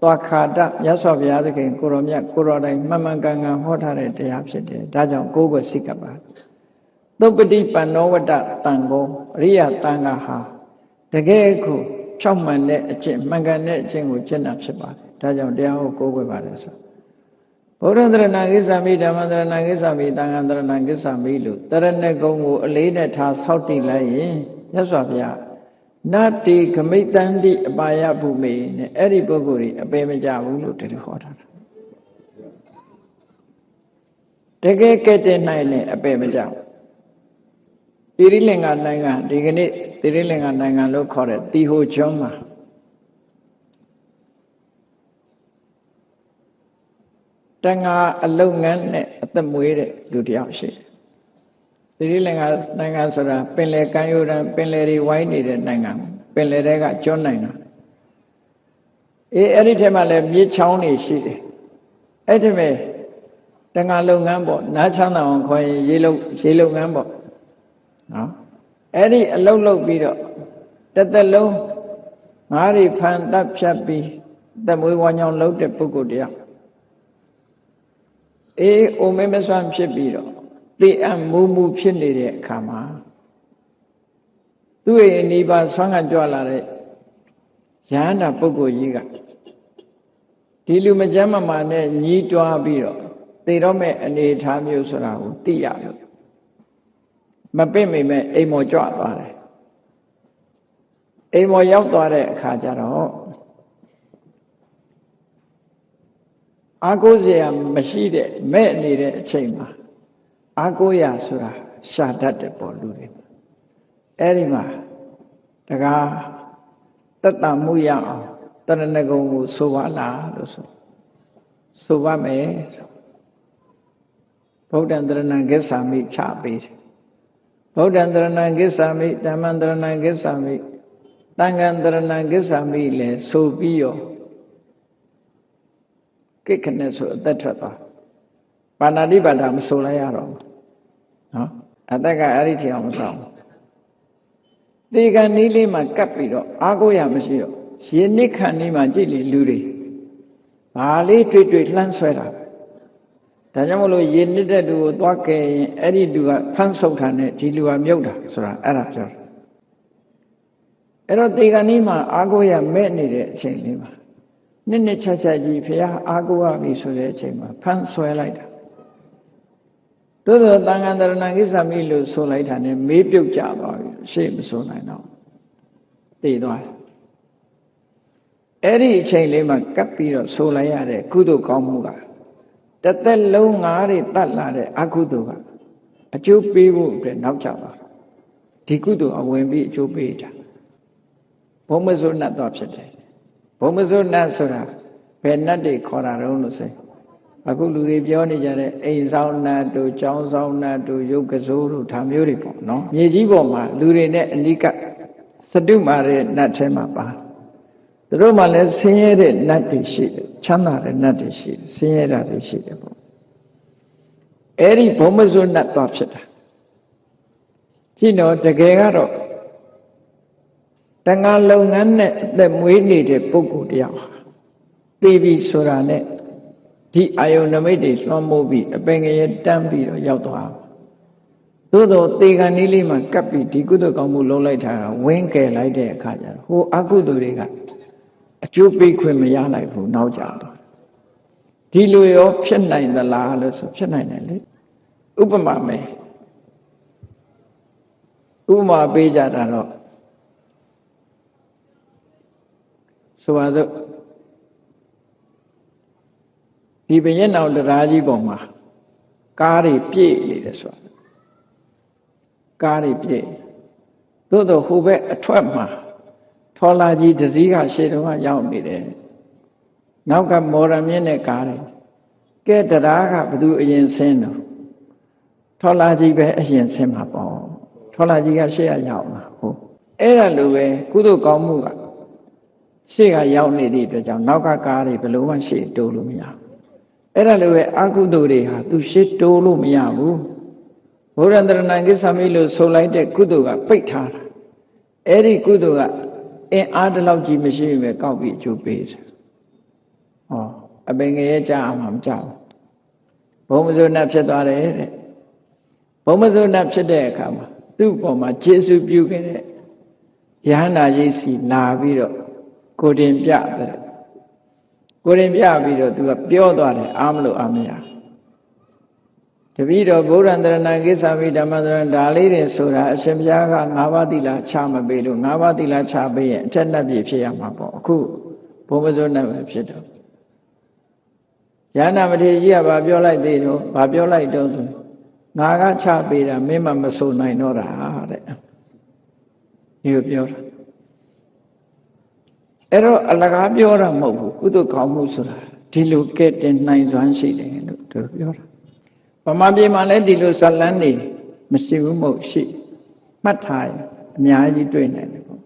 သွားခါတမြတ်စွာဘုရားသခင်ကိုရောမြတ်ကိုရောတိုင်းမှန်မှန်ကန်ကန်ဟောထားတဲ့တရားဖြစ်တယ်ဒါကြောင့်ကိုယ်ကိုစိတ်ကပ်ပါသုပ္ပတိပန္နောဝတ္တတန်ကိုအရိယတန်ခါဟာ တကယ်ကိုဖြောက်မှန်တဲ့အကျင့်မှန်ကန်တဲ့အကျင့်ကိုကျင့်တာဖြစ်ပါတယ်ဒါကြောင့်တရားကိုကိုးကွယ်ပါတယ်ဆိုဗုဒ္ဓသရဏဂစ္ဆာမိဓမ္မသရဏဂစ္ဆာမိသံဃာသရဏဂစ္ဆာမိလို့တရဏဂုံကိုအလေးနဲ့ထားဆောက်တည်လိုက်ရင်မြတ်စွာဘုရားနတ္တိဂမိတ္တန္တိအပါယဘုမေနဲ့အဲ့ဒီပုဂ္ဂိုလ်ကြီးအပေမကြဘူးလို့တတိဟောထားတာတကယ်ကဲ့တဲ့နိုင်နဲ့အပေမကြဘူးတိရိလင်္ကာနိုင်ငံဒီကနေ့တိရိလင်္ကာနိုင်ငံလို့ခေါ်တဲ့တီဟိုကျွန်းမှာတန်ဃာအလုပ်ငန်းနဲ့အသက်မွေးတဲ့လူတစ်ယောက်ရှိတယ်တိရိလင်္ကာနိုင်ငံဆိုတာပင်လယ်ကမ်းရိုးတန်းပင်လယ်တွေဝိုင်းနေတဲ့နိုင်ငံပင်လယ်တွေကကျွန်းနိုင်ငံအဲ့ဒီထဲမှာလည်းမြစ်ချောင်းတွေရှိတယ်အဲ့ဒီမဲ့တန်ဃာလုပ်ငန်းပေါ့နားချမ်းသာအောင်ခေါ်ရင်ရေလုပ်ငန်းပေါ့နော်အဲ့ဒီအလုပ်လုပ်ပြီးတော့တစ်သက်လုံးငါးတွေဖန်တပ်ဖြတ်ပြီးသက်မွေးဝါညောင်းလုပ်တဲ့ပုဂ္ဂိုလ်တရားအိုမဲမစွမ်းဖြစ်ပြီးတော့သိအပ်မူဖြစ်နေတဲ့အခါမှာသူ့ရဲ့နိဗ္ဗာန်ဆွမ်းကကြွလာတဲ့ယဟန္တာပုဂ္ဂိုလ်ကြီးကဒီလူမကျမ်းမာနဲ့ညီးတွားပြီးတော့သိတော့မဲ့အနေအထားမျိုးဆိုတာကိုသိရလို့မပင့်မိမဲ့အိမ်မော်ကြွသွားတယ်အိမ်မော်ရောက်သွားတဲ့အခါကျတော့အာကိုးစရာမရှိတဲ့မဲ့နေတဲ့အချိန်မှာအာကိုးရဆိုတာရှာတတ်တယ်ပေါ့လူတွေအဲ့ဒီမှာတကားတတ်တာမှုရအောင်တရဏဂုံကိုဆိုပါလားလို့ဆိုပါမယ်ဗုဒ္ဓံတရဏဂစ္ဆာမိချပေးတယ်ဗုဒ္ဓံတရဏဂစ္ဆာမိဓမ္မံတရဏဂစ္ဆာမိသံဃံတရဏဂစ္ဆာမိလဲဆိုပြီးရောကိခနဲ့ဆိုအသက်ထွက်သွားပါဏာတိပါဒမဆိုလိုက်ရတော့ဘူးနော်အသက်ကအဲ့ဒီထအောင်မဆောင်သေကံနီးလေးမှာကပ်ပြီးတော့အားကိုးရမရှိတော့ရေနစ်ခန်နီးမှာကြည့်လေလူတွေဘာလေးတွေ့လှမ်းဆွဲတာဒါကြောင့်မလို့ရေနစ်တဲ့လူကိုသွားကဲရင်အဲ့ဒီလူကဖမ်းဆုပ်တာနဲ့ဒီလူကမြုပ်တာဆိုတာအဲ့ဒါပြောတယ်အဲ့တော့သေကံနီးမှာအားကိုးရမဲ့နေတဲ့အချိန်လေးမှာနှစ်ချက်ကြီးဘုရားအားကိုးရပြီဆိုတဲ့အချိန်မှာဖမ်းဆွဲလိုက်တာသို့သောသံဃာတရဏဂစ္ဆာမိလို့ဆိုလိုက်တာနဲ့မေးပြုတ်ကြသွားပြီရှေ့မဆိုနိုင်တော့သိသွားတယ်အဲ့ဒီအချိန်လေးမှာကပ်ပြီးတော့ဆိုလိုက်ရတဲ့ကုသိုလ်ကောင်းမှုကတစ်သက်လုံးငါးတွေတတ်လာတဲ့အကုသိုလ်ကအကျိုးပေးဖို့အတွက်နောက်ကျပါဒီကုသိုလ်အဝင်ပြီးအကျိုးပေးတာဘုံမစိုးနတ်တော့ဖြစ်တယ်ဘုံမစိုးနတ်ဆိုတာဘယ်နတ်တွေခေါ်တာတော့လို့ဆိုအခုလူတွေပြောနေကြတဲ့အိမ်ဆောင်နတ်တို့ကျောင်းဆောင်နတ်တို့ယုတ်ကစိုးတို့ဒါမျိုးတွေပေါ့နော်မြေကြီးပေါ်မှာလူတွေနဲ့အနိကစတုမာတဲ့နတ်ထဲမှာပါသူတို့မှလည်းဆင်းရဲတဲ့နတ်တွေရှိတယ်ချမ်းသာတဲ့နတ်တွေရှိတယ်ဆင်းရဲတာတွေရှိတယ်ပေါ့အဲ့ဒီဘုံမစိုးနတ်တော့ဖြစ်တာကြည့်တော့တကယ်ကတော့တန်ဃာလုပ်ငန်းနဲ့အသက်မွေးနေတဲ့ပုဂ္ဂိုလ်တယောက်သိပြီဆိုတာနဲ့ဒီအာယုန်နမိတ်တွေလွှမ်းမိုးပြီးအပင်ငရဲတန်းပြီးတော့ရောက်သွားသို့တော့သေကံလေးလေးမှာကပ်ပြီးဒီကုသိုလ်ကောင်းမှုလုပ်လိုက်တာဝင်းကယ်လိုက်တဲ့အခါကျတော့ဟိုအကုသိုလ်တွေကအကျိုးပေးခွင့်မရလိုက်ဘူးနောက်ကျတော့ဒီလိုရောဖြစ်နိုင်သလားလို့ဆိုဖြစ်နိုင်တယ်လေဥပမာမယ်ဥပမာပေးကြတာတော့ဆိုပါစို့ဒီဘရင်အောင်တရားကြီးပေါ်မှာကားတွေပြည့်နေတယ်ဆိုတာကားတွေပြည့်သို့တော့ဟိုဘက်အထွက်မှာထော်လာကြီးတစည်းကရှေ့တုန်းကရောက်နေတယ်နောက်ကမော်ရမြင့်တဲ့ကားတွေကဲတရားကဘသူအရင်ဆင်းတော့ထော်လာကြီးပဲအရင်ဆင်းမှာပေါ့ထော်လာကြီးကရှေ့ကရောက်မှာဟုတ်အဲ့ဒါလိုပဲကုသိုလ်ကောင်းမှုကရှေ့ကရောက်နေသည့်အတွက်ကြောင့်နောက်ကကားတွေဘယ်လိုမှရှေ့တိုးလို့မရဘူးအဲ့ဒါလိုပဲအကုသိုလ်တွေဟာသူရှေ့တိုးလို့မရဘူးဘုရားတရဏဂစ္ဆာမိလို့ဆိုလိုက်တဲ့ကုသိုလ်ကပိတ်ထားတာအဲ့ဒီကုသိုလ်ကအင်အားတလောက်ကြီးမရှိပဲကောက်ပြီးအကျိုးပေးတယ်ဟောအပင်ငရဲကြအောင်မကြောက်ဘုံမဇုဏဖြစ်သွားတယ်တဲ့ဘုံမဇုဏဖြစ်တဲ့အခါမှာသူ့ပေါ်မှာကျေးဇူးပြုခဲ့တဲ့ ယဟန္တာကြီးစီလာပြီးတော့ကိုတင်ပြတယ်ကိုတင်ပြပြီးတော့သူကပြောသွားတယ်အားမလို့အားမရတပည့်တော်ဗုဒ္ဓံတရဏကိစ္ဆာမိဓမ္မတရဏဒါလေးတွေဆိုတာအရှင်ဘုရားက၅ပါးသီလချမပေးလို့၅ပါးသီလချပေးရင်အထက်နှက်ပြည့်ဖြစ်ရမှာပေါ့အခုဘုံမစိုးနှက်ပဲဖြစ်တော့ယန္နာမထေရကြီးကဘာပြောလိုက်သေးတော့ဘာပြောလိုက်တော့ဆိုငါကချပေးတာမင်းမမစိုးနိုင်တော့တာတဲ့ဒီလိုပြောတာအဲ့တော့အလကားပြောတာမဟုတ်ဘူးကုသိုလ်ကောင်းမှုဆိုတာဒီလိုကဲ့တင်နိုင်စွမ်းရှိတယ်လို့သူပြောတာဗမာပြည်မှာလည်းဒီလိုဇလန်းနေမရှိဘူးမဟုတ်ရှိမှတ်ထားရင်အများကြီးတွေ့နိုင်တယ်ပေါ့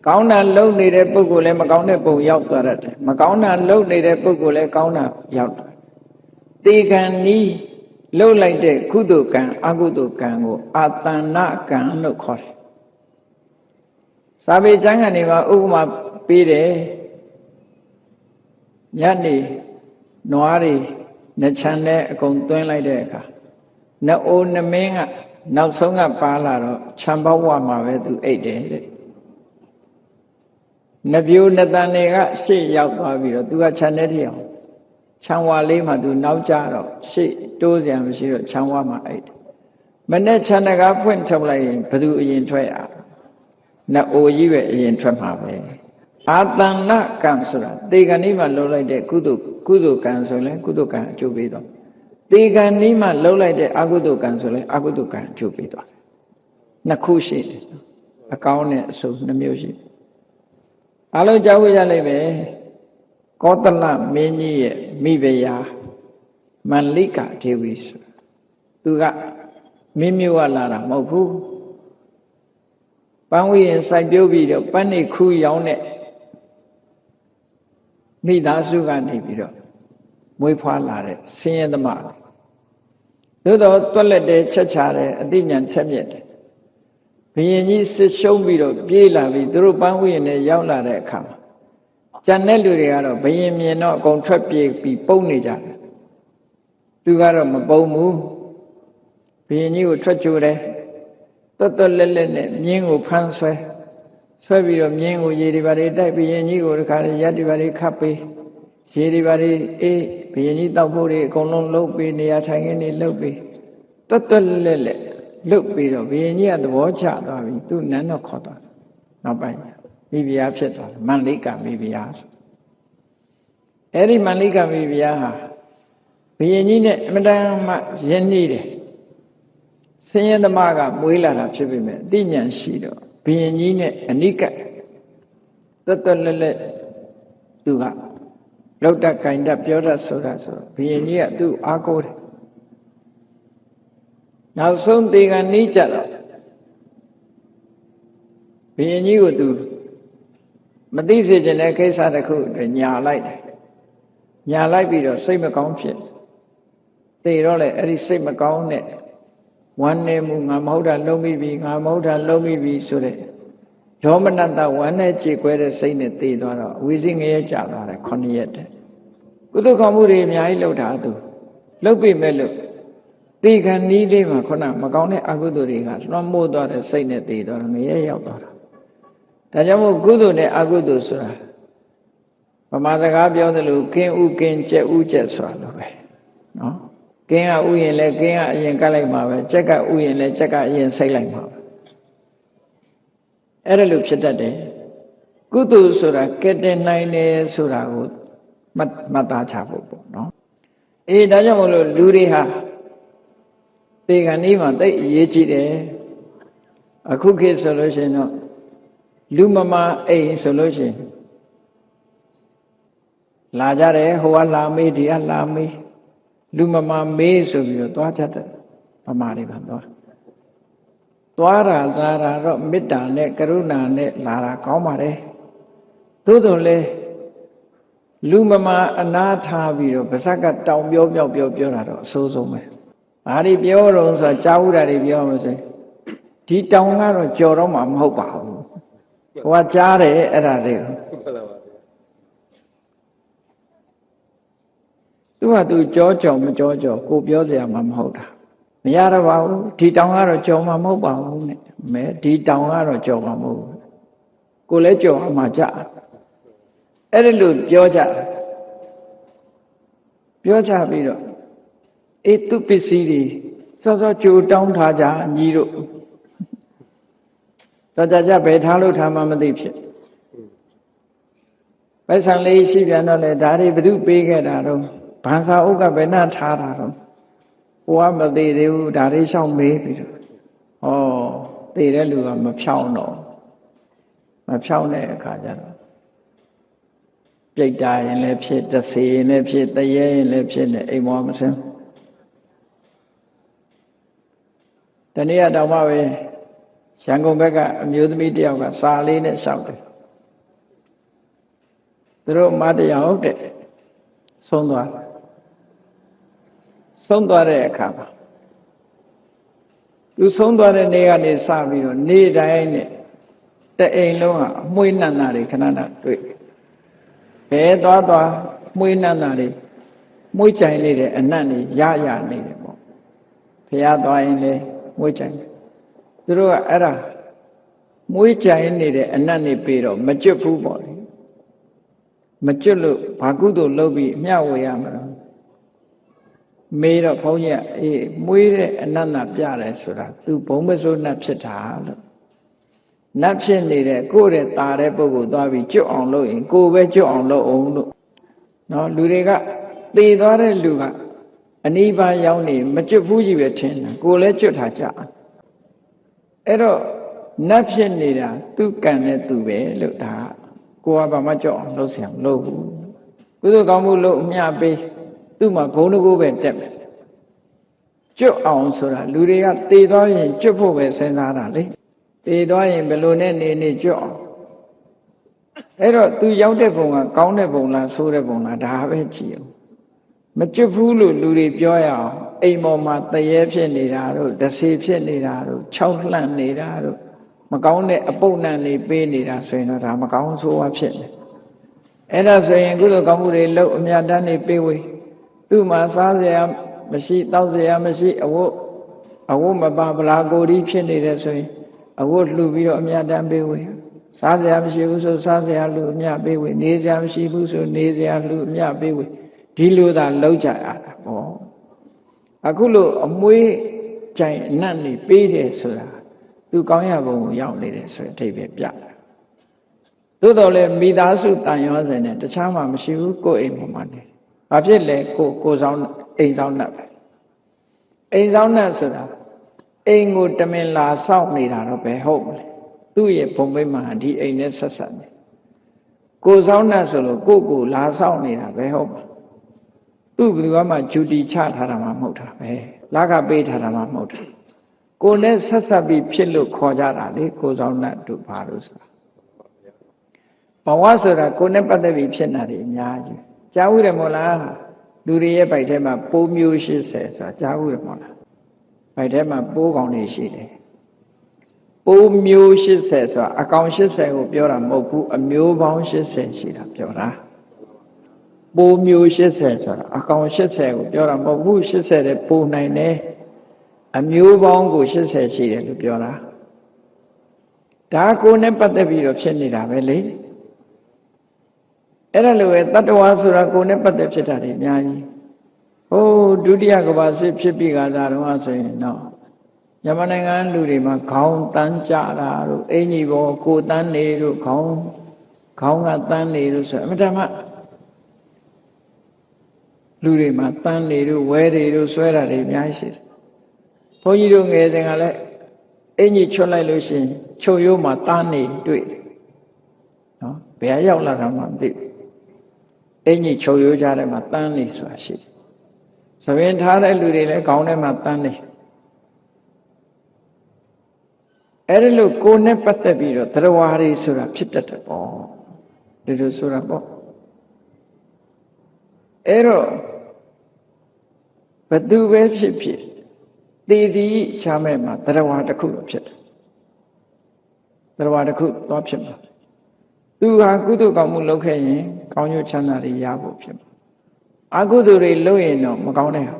ကောင်းတာလုပ်နေတဲ့ပုဂ္ဂိုလ်လည်းမကောင်းတဲ့ပုံရောက်သွားတယ်မကောင်းတာလုပ်နေတဲ့ပုဂ္ဂိုလ်လည်းကောင်းတာရောက်သွားတေကံဤလှုပ်လိုက်တဲ့ကုသိုလ်ကံအကုသိုလ်ကံကိုအာတဏ္ဏကံလို့ခေါ်တယ်စာပေကျမ်းကနေမှာဥပမာပေးတယ်ညနေနွားတွေနှချမ်းနဲ့အကုန်သွင်းလိုက်တဲ့အခါနအိုးနှမင်းကနောက်ဆုံးကပါလာတော့ခြံပေါက်ဝမှာပဲသူအိတ်တယ်တဲ့နှပြိုးနှတန်တွေကရှေ့ရောက်သွားပြီးတော့သူကခြံထဲထိအောင်ခြံဝါလေးမှာသူနောက်ကျတော့ရှေ့တိုးစရာမရှိတော့ခြံဝါမှာအိတ်တယ်မနဲ့ခြံတကားဖွင့်ထုတ်လိုက်ရင်ဘယ်သူအရင်ထွက်ရနအိုးကြီးပဲအရင်ထွက်မှာပဲအာတဏ္ဏကံဆိုတာတေကံဤမှာလှုပ်လိုက်တဲ့ကုသိုလ်ကံဆိုလဲကုသိုလ်ကံအကျိုးပေးတော့တေကံဤမှာလှုပ်လိုက်တဲ့အကုသိုလ်ကံဆိုလဲအကုသိုလ်ကံအကျိုးပေးတော့နှစ်ခုရှိတယ်အကောင်းနဲ့အဆိုးနှစ်မျိုးရှိတယ်အားလုံးကြားဝေးရလိမ့်မယ်ကောသလမင်းကြီးရဲ့မိဖုရားမန္လိကဒေဝီဆိုသူကမင်းမျိုးကလာတာမဟုတ်ဘူးပန်းဝီရင်စိုက်ပျိုးပြီးတော့ပန်းနေခူးရောင်းတဲ့မိသားစုကနေပြီးတော့မွေးဖွားလာတဲ့ဆင်းရဲသမားသို့တော့တွက်လက်တယ်ချက်ချတယ်အသိဉာဏ်ထက်မြက်တယ်ဘုရင်ကြီးစစ်ရှုံးပြီးတော့ပြေးလာပြီးသူတို့ပန်းဝီရင်နဲ့ရောက်လာတဲ့အခါမှာကျန်တဲ့လူတွေကတော့ဘုရင်မြင်တော့အကုန်ထွက်ပြေးပြီးပုန်းနေကြတယ်သူကတော့မပုန်းဘူးဘုရင်ကြီးကိုထွက်ကြိုတယ်တွတ်လက်လက်နဲ့မြင်းကိုဖမ်းဆွဲပြီးတော့မြင်းကိုရေဒီပါတွေတိုက်ဘုရင်ကြီးကိုတခါလေရက်ဒီပါတွေခတ်ပေးရေဒီပါတွေအေးဘုရင်ကြီးတောက်ဖို့တွေအကုန်လုံးလှုပ်ပေးနေရာထိုင်ခင်းတွေလှုပ်ပေးတွတ်လက်လက်လှုပ်ပြီးတော့ဘုရင်ကြီးကသဘောကျသွားပြီသူနန်းတော့ခေါ်သွားတယ်နောက်ပိုင်းမိဖုရားဖြစ်သွားတယ်မန္လိကမိဖုရားဆိုအဲ့ဒီမန္လိကမိဖုရားဟာဘုရင်ကြီးနဲ့အမတန်မှယဉ်နှီးတယ်ဆင်းရဲသမားကမွေးလာတာဖြစ်ပေမဲ့အသိဉာဏ်ရှိတော့ဘုရင်ကြီးနဲ့အနိကတွတ်လက်လက်သူကလောက်တတ်ကင်တတ်ပြောတတ်ဆိုတာဆိုဘုရင်ကြီးကသူ့အားကိုးတယ်နောက်ဆုံးတေကံနီးကြတော့ဘုရင်ကြီးကိုသူမသိစေချင်တဲ့ကိစ္စတစ်ခုအတွက်ညာလိုက်တယ်ညာလိုက်ပြီးတော့စိတ်မကောင်းဖြစ်သေတော့လေအဲ့ဒီစိတ်မကောင်းတဲ့ဝမ်းနေမှုငါမဟုတ်တာလုံးမိပြီငါမဟုတ်တာလုံးမိပြီဆိုတဲ့ဒေါမနတဝမ်းနဲ့ကြေကွဲတဲ့စိတ်နဲ့သေသွားတော့ဝိသိငရဲကြသွားတယ်9 ရက်တည်းကုသကောင်းမှုတွေအများကြီးလုပ်တာသူလုပ်ပြီမဲ့လို့သေခံနည်းလေးမှာခုနမကောင်းတဲ့အကုသိုလ်တွေကလွှမ်းမိုးသွားတဲ့စိတ်နဲ့သေသွားတော့ငရဲရောက်သွားတာဒါကြောင့်မို့ကုသိုလ်နဲ့အကုသိုလ်ဆိုတာဗမာစကားပြောသလိုကင်းဥကင်းကြက်ဥကြက်ဆိုတာလိုပဲနော်ကင်းကဥယင်လဲကင်းကအရင်ကတ်လိုက်မှာပဲကြက်ကဥယင်လဲကြက်ကအရင်ဆိတ်လိုက်မှာပဲအဲ့ဒါလိုဖြစ်တတ်တယ်ကုသိုလ်ဆိုတာကဲတင်နိုင်တယ်ဆိုတာကိုမှတ်သားချဖို့ပေါ့နော်အေးဒါကြောင့်မို့လို့လူတွေဟာသေကံဤမှာသိအရေးကြီးတယ်အခုခေတ်ဆိုလို့ရှိရင်တော့လူမမာအိမ်ဆိုလို့ရှိရင်လာကြတယ်ဟိုကလာမေးဒီကလာမေးလူမမာမေးဆိုပြီးတော့သွားကြတယ်ဗမာတွေပါသွားတာလာတာတော့မေတ္တာနဲ့ကရုဏာနဲ့လာတာကောင်းပါတယ်သို့တော်လည်းလူမမာအနာထားပြီးတော့ဗဇက်ကတောင်ပြောတာတော့အဆိုးဆုံးပဲဘာတွေပြောတော့ဆိုတာကြားဥတာတွေပြောမှဆိုဒီတောင်ကတော့ကြော်တော့မှမဟုတ်ပါဘူးဟိုကကြားတယ်အဲ့ဒါတွေကိုသူကသူကြောမကြောကိုပြောเสียမှမဟုတ်တာ မရတော့ပါဘူးဒီတောင်ကတော့ကြော်မှာမဟုတ်ပါဘူးနဲ့မဲဒီတောင်ကတော့ကြော်မှာမဟုတ်ဘူးကိုလည်းကြော်အောင်မှကြအဲ့ဒါလို့ပြောကြပြီးတော့အေးသူပစ္စည်းတွေစောစောကြိုတောင်းထားကြညီတို့တော့ကြဘယ်ထားလို့ထားမှမသိဖြစ်ပိုက်ဆံလေးရှိပြန်တော့လေဒါတွေဘု து ပေးခဲ့တာတော့ဗန်စာအုပ်ကဘယ်နှထားတာတော့ဟိုကမသေးသေးဘူးဒါလေးရှောက်မေးပြီးတော့ဩသေတဲ့လူကမဖြောင်းတော့မဖြောင်းတဲ့အခါကျတော့ပြိတ္တာရင်လည်းဖြစ်တဆေရင်လည်းဖြစ်တရေရင်လည်းဖြစ်နေအိမ်မောမစင်းတနေ့တော့မှပဲရန်ကုန်ဘက်ကအမျိုးသမီးတယောက်ကစာလေးနဲ့လျှောက်တယ်သူတို့မတရားဟုတ်တဲ့ဆုံးသွားတဲ့အခါမှာသူဆုံးသွားတဲ့နေ့ကနေစပြီးတော့နေ့တိုင်းနဲ့တအိမ်လုံးဟာအမွှေးနှံ့တာတွေခဏခဏတွေ့ဘယ်သွားမွှေးနှံ့တာတွေမွှေးကြိုင်နေတဲ့အနတ်တွေရနေတယ်ပေါ့ဖះသွားရင်လေမွှေးကြိုင်သူတို့ကအဲ့ဒါမွှေးကြိုင်နေတဲ့အနတ်တွေပြီးတော့မကျွတ်ဘူးပေါ့လေမကျွတ်လို့ဘာကုသိုလ်လုပ်ပြီးအမျှဝေရမှာတော့မေးတော့ဘုန်းကြီးကအေးမွေးတဲ့အနတ်နာပြတယ်ဆိုတာသူဘုံမစိုးနတ်ဖြစ်တာလို့နတ်ဖြစ်နေတဲ့ကိုယ့်ရဲ့ตาတဲ့ပုဂ္ဂိုလ်သွားပြီးကျွတ်အောင်လုပ်ရင်ကိုယ်ပဲကျွတ်အောင်လုပ်အောင်လို့နော်လူတွေကသေသွားတဲ့လူကအနိဗ္ဗာန်ရောက်နေမကျွတ်ဘူးကြီးပဲထင်တယ်ကိုယ်လည်းကျွတ်ထားကြအဲ့တော့နတ်ဖြစ်နေတာသူကံနဲ့သူပဲလို့ဒါကိုယ်ကဘာမှကြောက်အောင်လုပ်เสียမလုပ်ဘူးကုသိုလ်ကောင်းမှုလုပ်အမျှပေးသူ့မှာဘုံတကူပဲတက်မယ်ကျွတ်အောင်ဆိုတာလူတွေကသေသွားရင်ကျွတ်ဖို့ပဲစဉ်းစားတာလေသေသွားရင်ဘယ်လိုနဲ့နေကျွတ်အောင်အဲ့တော့သူရောက်တဲ့ပုံကကောင်းတဲ့ပုံလားဆိုးတဲ့ပုံလားဒါပဲကြည့်အောင်မကျွတ်ဘူးလို့လူတွေပြောရအောင်အိမ်ပေါ်မှာတရေဖြစ်နေတာတို့တဆေဖြစ်နေတာတို့ခြောက်လှန့်နေတာတို့မကောင်းတဲ့အပုပ်နှံနေပေးနေတာဆိုရင်တော့ဒါမကောင်းဆိုးဝါဖြစ်တယ်အဲ့ဒါဆိုရင်ကုသိုလ်ကောင်းမှုတွေလုပ်အမြတ်တမ်းနေပေးဝေးသူ့မှာစားစရာမရှိတောက်စရာမရှိအဝတ်မပါဗလာကိုယ်ကြီးဖြစ်နေတယ်ဆိုရင်အဝတ်လှူပြီးတော့အမြတ်တမ်းပေးဝေးစားစရာမရှိဘူးဆိုစားစရာလှူအမြတ်ပေးဝေးနေစရာမရှိဘူးဆိုနေစရာလှူအမြတ်ပေးဝေးဒီလိုသာလောက်ကြရတာပေါ့အခုလို့အမွေးကြိုင်အနတ်နေပေးတယ်ဆိုတာသူကောင်းရဘုံကိုရောက်နေတယ်ဆိုတဲ့အဓိပ္ပာယ်ပြတာသို့တော်လည်းမိသားစုတန်ရောစင်နဲ့တခြားမှမရှိဘူးကိုယ်အိမ်ပေါ်မှာနေဘာဖြစ်လဲကိုဆောင်အိမ်ဆောင်နှက်ပဲအိမ်ဆောင်နှက်ဆိုတာအိမ်ကိုတမင်လာစောင့်နေတာတော့ဘယ်ဟုတ်မလဲသူ့ရဲ့ဘုံမိတ်မှာဒီအိမ်နဲ့ဆက်ဆက်နေကိုဆောင်နှက်ဆိုလို့ကိုလာစောင့်နေတာဘယ်ဟုတ်မလဲသူ့ဘယ်သူမှဂျူတီချထားတာမှမဟုတ်တာပဲလကပေးထားတာမှမဟုတ်တာကိုနဲ့ဆက်ဆက်ပြီးဖြစ်လို့ခေါ်ကြတာလေကိုဆောင်နှက်တို့ဘာလို့ဆိုတာဘဝဆိုတာကိုနဲ့ပတ်သက်ပြီးဖြစ်နေတာတွေအများကြီးကြားဦးတယ်မို့လားလူတွေရဲ့ဗိုက်ထဲမှာပိုးမျိုး80ဆိုတာကြားဦးတယ်မို့လားဗိုက်ထဲမှာပိုးကောင်တွေရှိတယ်ပိုးမျိုး80ဆိုတာအကောင်80ကိုပြောတာမဟုတ်ဘူးအမျိုးပေါင်း80ရှိတာပြောတာပိုးမျိုး80ဆိုတာအကောင်80ကိုပြောတာမဟုတ်ဘူး80တဲ့ပိုးနိုင်တယ်အမျိုးပေါင်းကို80ရှိတယ်လို့ပြောတာဒါကိုနဲ့ပတ်သက်ပြီးတော့ဖြစ်နေတာပဲလေအဲ့ဒါလိုပဲတတ္တဝါဆိုတာကိုယ်နဲ့ပတ်သက်ဖြစ်တာတွေအများကြီးဟိုဒုတိယကမ္ဘာစစ်ဖြစ်ပြီးကသာတော့ဆိုရင်တော့မြန်မာနိုင်ငံလူတွေမှာခေါင်းတန်းကြတာတို့အင်ကြီးဘောကိုတန်းနေတို့ခေါင်းကတန်းနေတို့ဆိုအမတမလူတွေမှာတန်းနေတို့ဝဲတွေတို့ဆွဲတာတွေအများကြီးရှိတယ်ဘုန်းကြီးတို့ငယ်စဉ်ကလည်းအင်ကြီးချွတ်လိုက်လို့ရှိရင်ချုပ်ရိုးမှာတန်းနေတွေ့တယ်နော်ဘယ်ရောက်လာတာမှမသိဘူးအင်ကြီးချုပ်ရိုးကြတဲ့မှာတန်းနေဆိုတာရှိတယ်။သဘင်ထားတဲ့လူတွေလည်းခေါင်းထဲမှာတန်းနေအဲ့ဒီလိုကိုယ်နဲ့ပတ်သက်ပြီးတော့သရဝါတွေဆိုတာဖြစ်တတ်တယ်ပေါ့ဒီလိုဆိုတာပေါ့အဲ့တော့ဘသူပဲဖြစ်ဖြစ်တည်တည်ချားမဲ့မှာသရဝါတစ်ခုတော့ဖြစ်တယ်သရဝါတစ်ခုတော့ဖြစ်မှာသူဟာကုသိုလ်ကောင်းမှုလုပ်ခဲ့ရင်ကောင်းကျိုးချမ်းသာတွေရဖို့ဖြစ်မှာအကုသိုလ်တွေလုပ်ရင်တော့မကောင်းတဲ့ဟာ